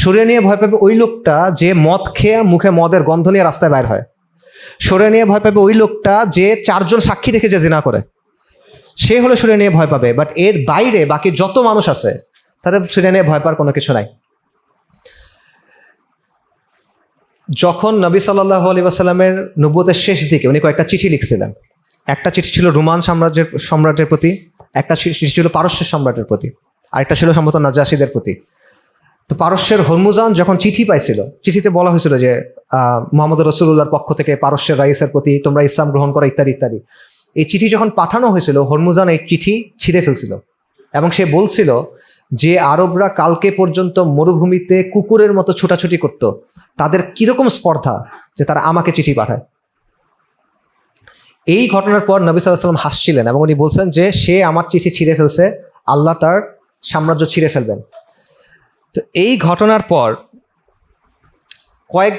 শরিয়া নিয়ে ভয় পাবে ওই লোকটা যে মদ খেয়ে মুখে মদের গন্ধ নিয়ে রাস্তায় বাইর হয়। শরিয়া নিয়ে ভয় পাবে ওই লোকটা যে 4 জন সাক্ষী দেখে যে জিনা করে, সে হলো শরিয়া নিয়ে ভয় পাবে। বাট এর বাইরে বাকি যত মানুষ আছে তাদের শরিয়া নিয়ে ভয় পাওয়ার কোনো কিছু নাই। যখন নবী সাল্লাল্লাহু আলাইহি ওয়াসাল্লামের নবুয়তের শেষ দিকে উনি কয়েকটা চিঠি লিখছিলেন। একটা চিঠি ছিল রোমান সম্রাটের প্রতি, একটা চিঠি ছিল পারস্যের সম্রাটের প্রতি, আরেকটা ছিল সম্ভবত নাজাশীদের প্রতি। তো পারস্যের হরমুজান যখন চিঠি পাইছিল, চিঠিতে বলা হয়েছিল যে মুহাম্মদ রাসূলুল্লাহর পক্ষ থেকে পারস্যের রাইসের প্রতি তোমরা ইসলাম গ্রহণ করো, ইত্যাদি ইত্যাদি। এই চিঠি যখন পাঠানো হয়েছিল, হরমুজান এই চিঠি ছিঁড়ে ফেলছিল এবং সে বলছিল যে আরবরা কালকে পর্যন্ত মরুভূমিতে কুকুরের মতো ছুটাছুটি করত, তাদের কিরকম স্পর্ধা যে তারা আমাকে চিঠি পাঠায়। এই ঘটনার পর নবী সাল্লাল্লাহু আলাইহি ওয়াসাল্লাম হাসছিলেন এবং উনি বলছেন যে সে আমার চিঠি ছিঁড়ে ফেলছে, আল্লাহ তার সাম্রাজ্য ছিঁড়ে ফেলবেন। তো এই ঘটনার পর কয়েক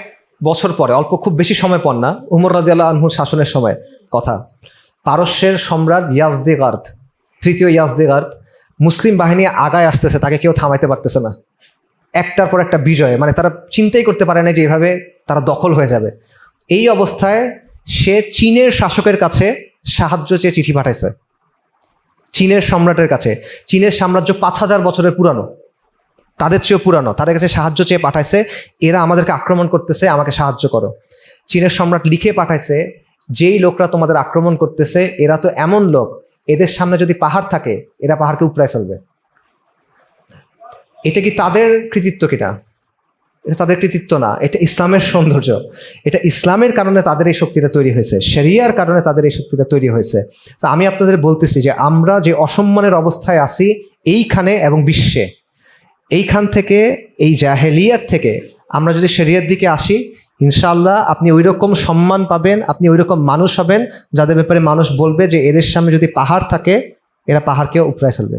বছর পরে, অল্প খুব বেশি সময় পর না, উমর রাদিয়াল্লাহু আনহুর শাসনের সময় কথা, পারস্যের সম্রাট ইয়াজদেগার্দ, তৃতীয় ইয়াজদেগার্দ মুসলিম বাহিনী আগায় আসতেছে, তাকে কেউ থামাইতে পারতেছে না। একটার পর একটা বিজয়, মানে তারা চিন্তাই করতে পারে না যে এইভাবে তারা দখল হয়ে যাবে। এই অবস্থায় সে চীনের শাসকের কাছে সাহায্য চেয়ে চিঠি পাঠাইছে, চীনের সম্রাটের কাছে। চীনের সাম্রাজ্য 5000 বছরের পুরানো, তাদের চেয়েও পুরানো। তাদের কাছে সাহায্য চেয়ে পাঠাইছে, এরা আমাদেরকে আক্রমণ করতেছে, আমাকে সাহায্য করো। চীনের সম্রাট লিখে পাঠাইছে, যেই লোকরা তোমাদের আক্রমণ করতেছে এরা তো এমন লোক, এদের সামনে যদি পাহাড় থাকে এরা পাহাড়কে উপড়ায় ফেলবে। এটা কি তাদের কৃতিত্ব? কিনা? এটা তাদের কৃতিত্ব না, এটা ইসলামের সৌন্দর্য। এটা ইসলামের কারণে তাদের এই শক্তিটা তৈরি হয়েছে, শরিয়ার কারণে তাদের এই শক্তিটা তৈরি হয়েছে। তো আমি আপনাদের বলতেছি যে আমরা যে অসম্মানের অবস্থায় আছি এইখানে এবং বিশ্বে, এইখান থেকে, এই জাহেলিয়াত থেকে আমরা যদি শরিয়ার দিকে আসি, ইনশাআল্লাহ আপনি ওই রকম সম্মান পাবেন, আপনি ওই রকম মানুষ হবেন যাদের ব্যাপারে মানুষ বলবে যে এদের সামনে যদি পাহাড় থাকে এরা পাহাড়কেও উপড়ায় ফেলবে।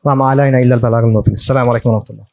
ওয়া মা আলাইনা ইল্লাল বালাগুল মুবিন। আসসালামু আলাইকুম ওয়া রাহমাতুল্লাহ।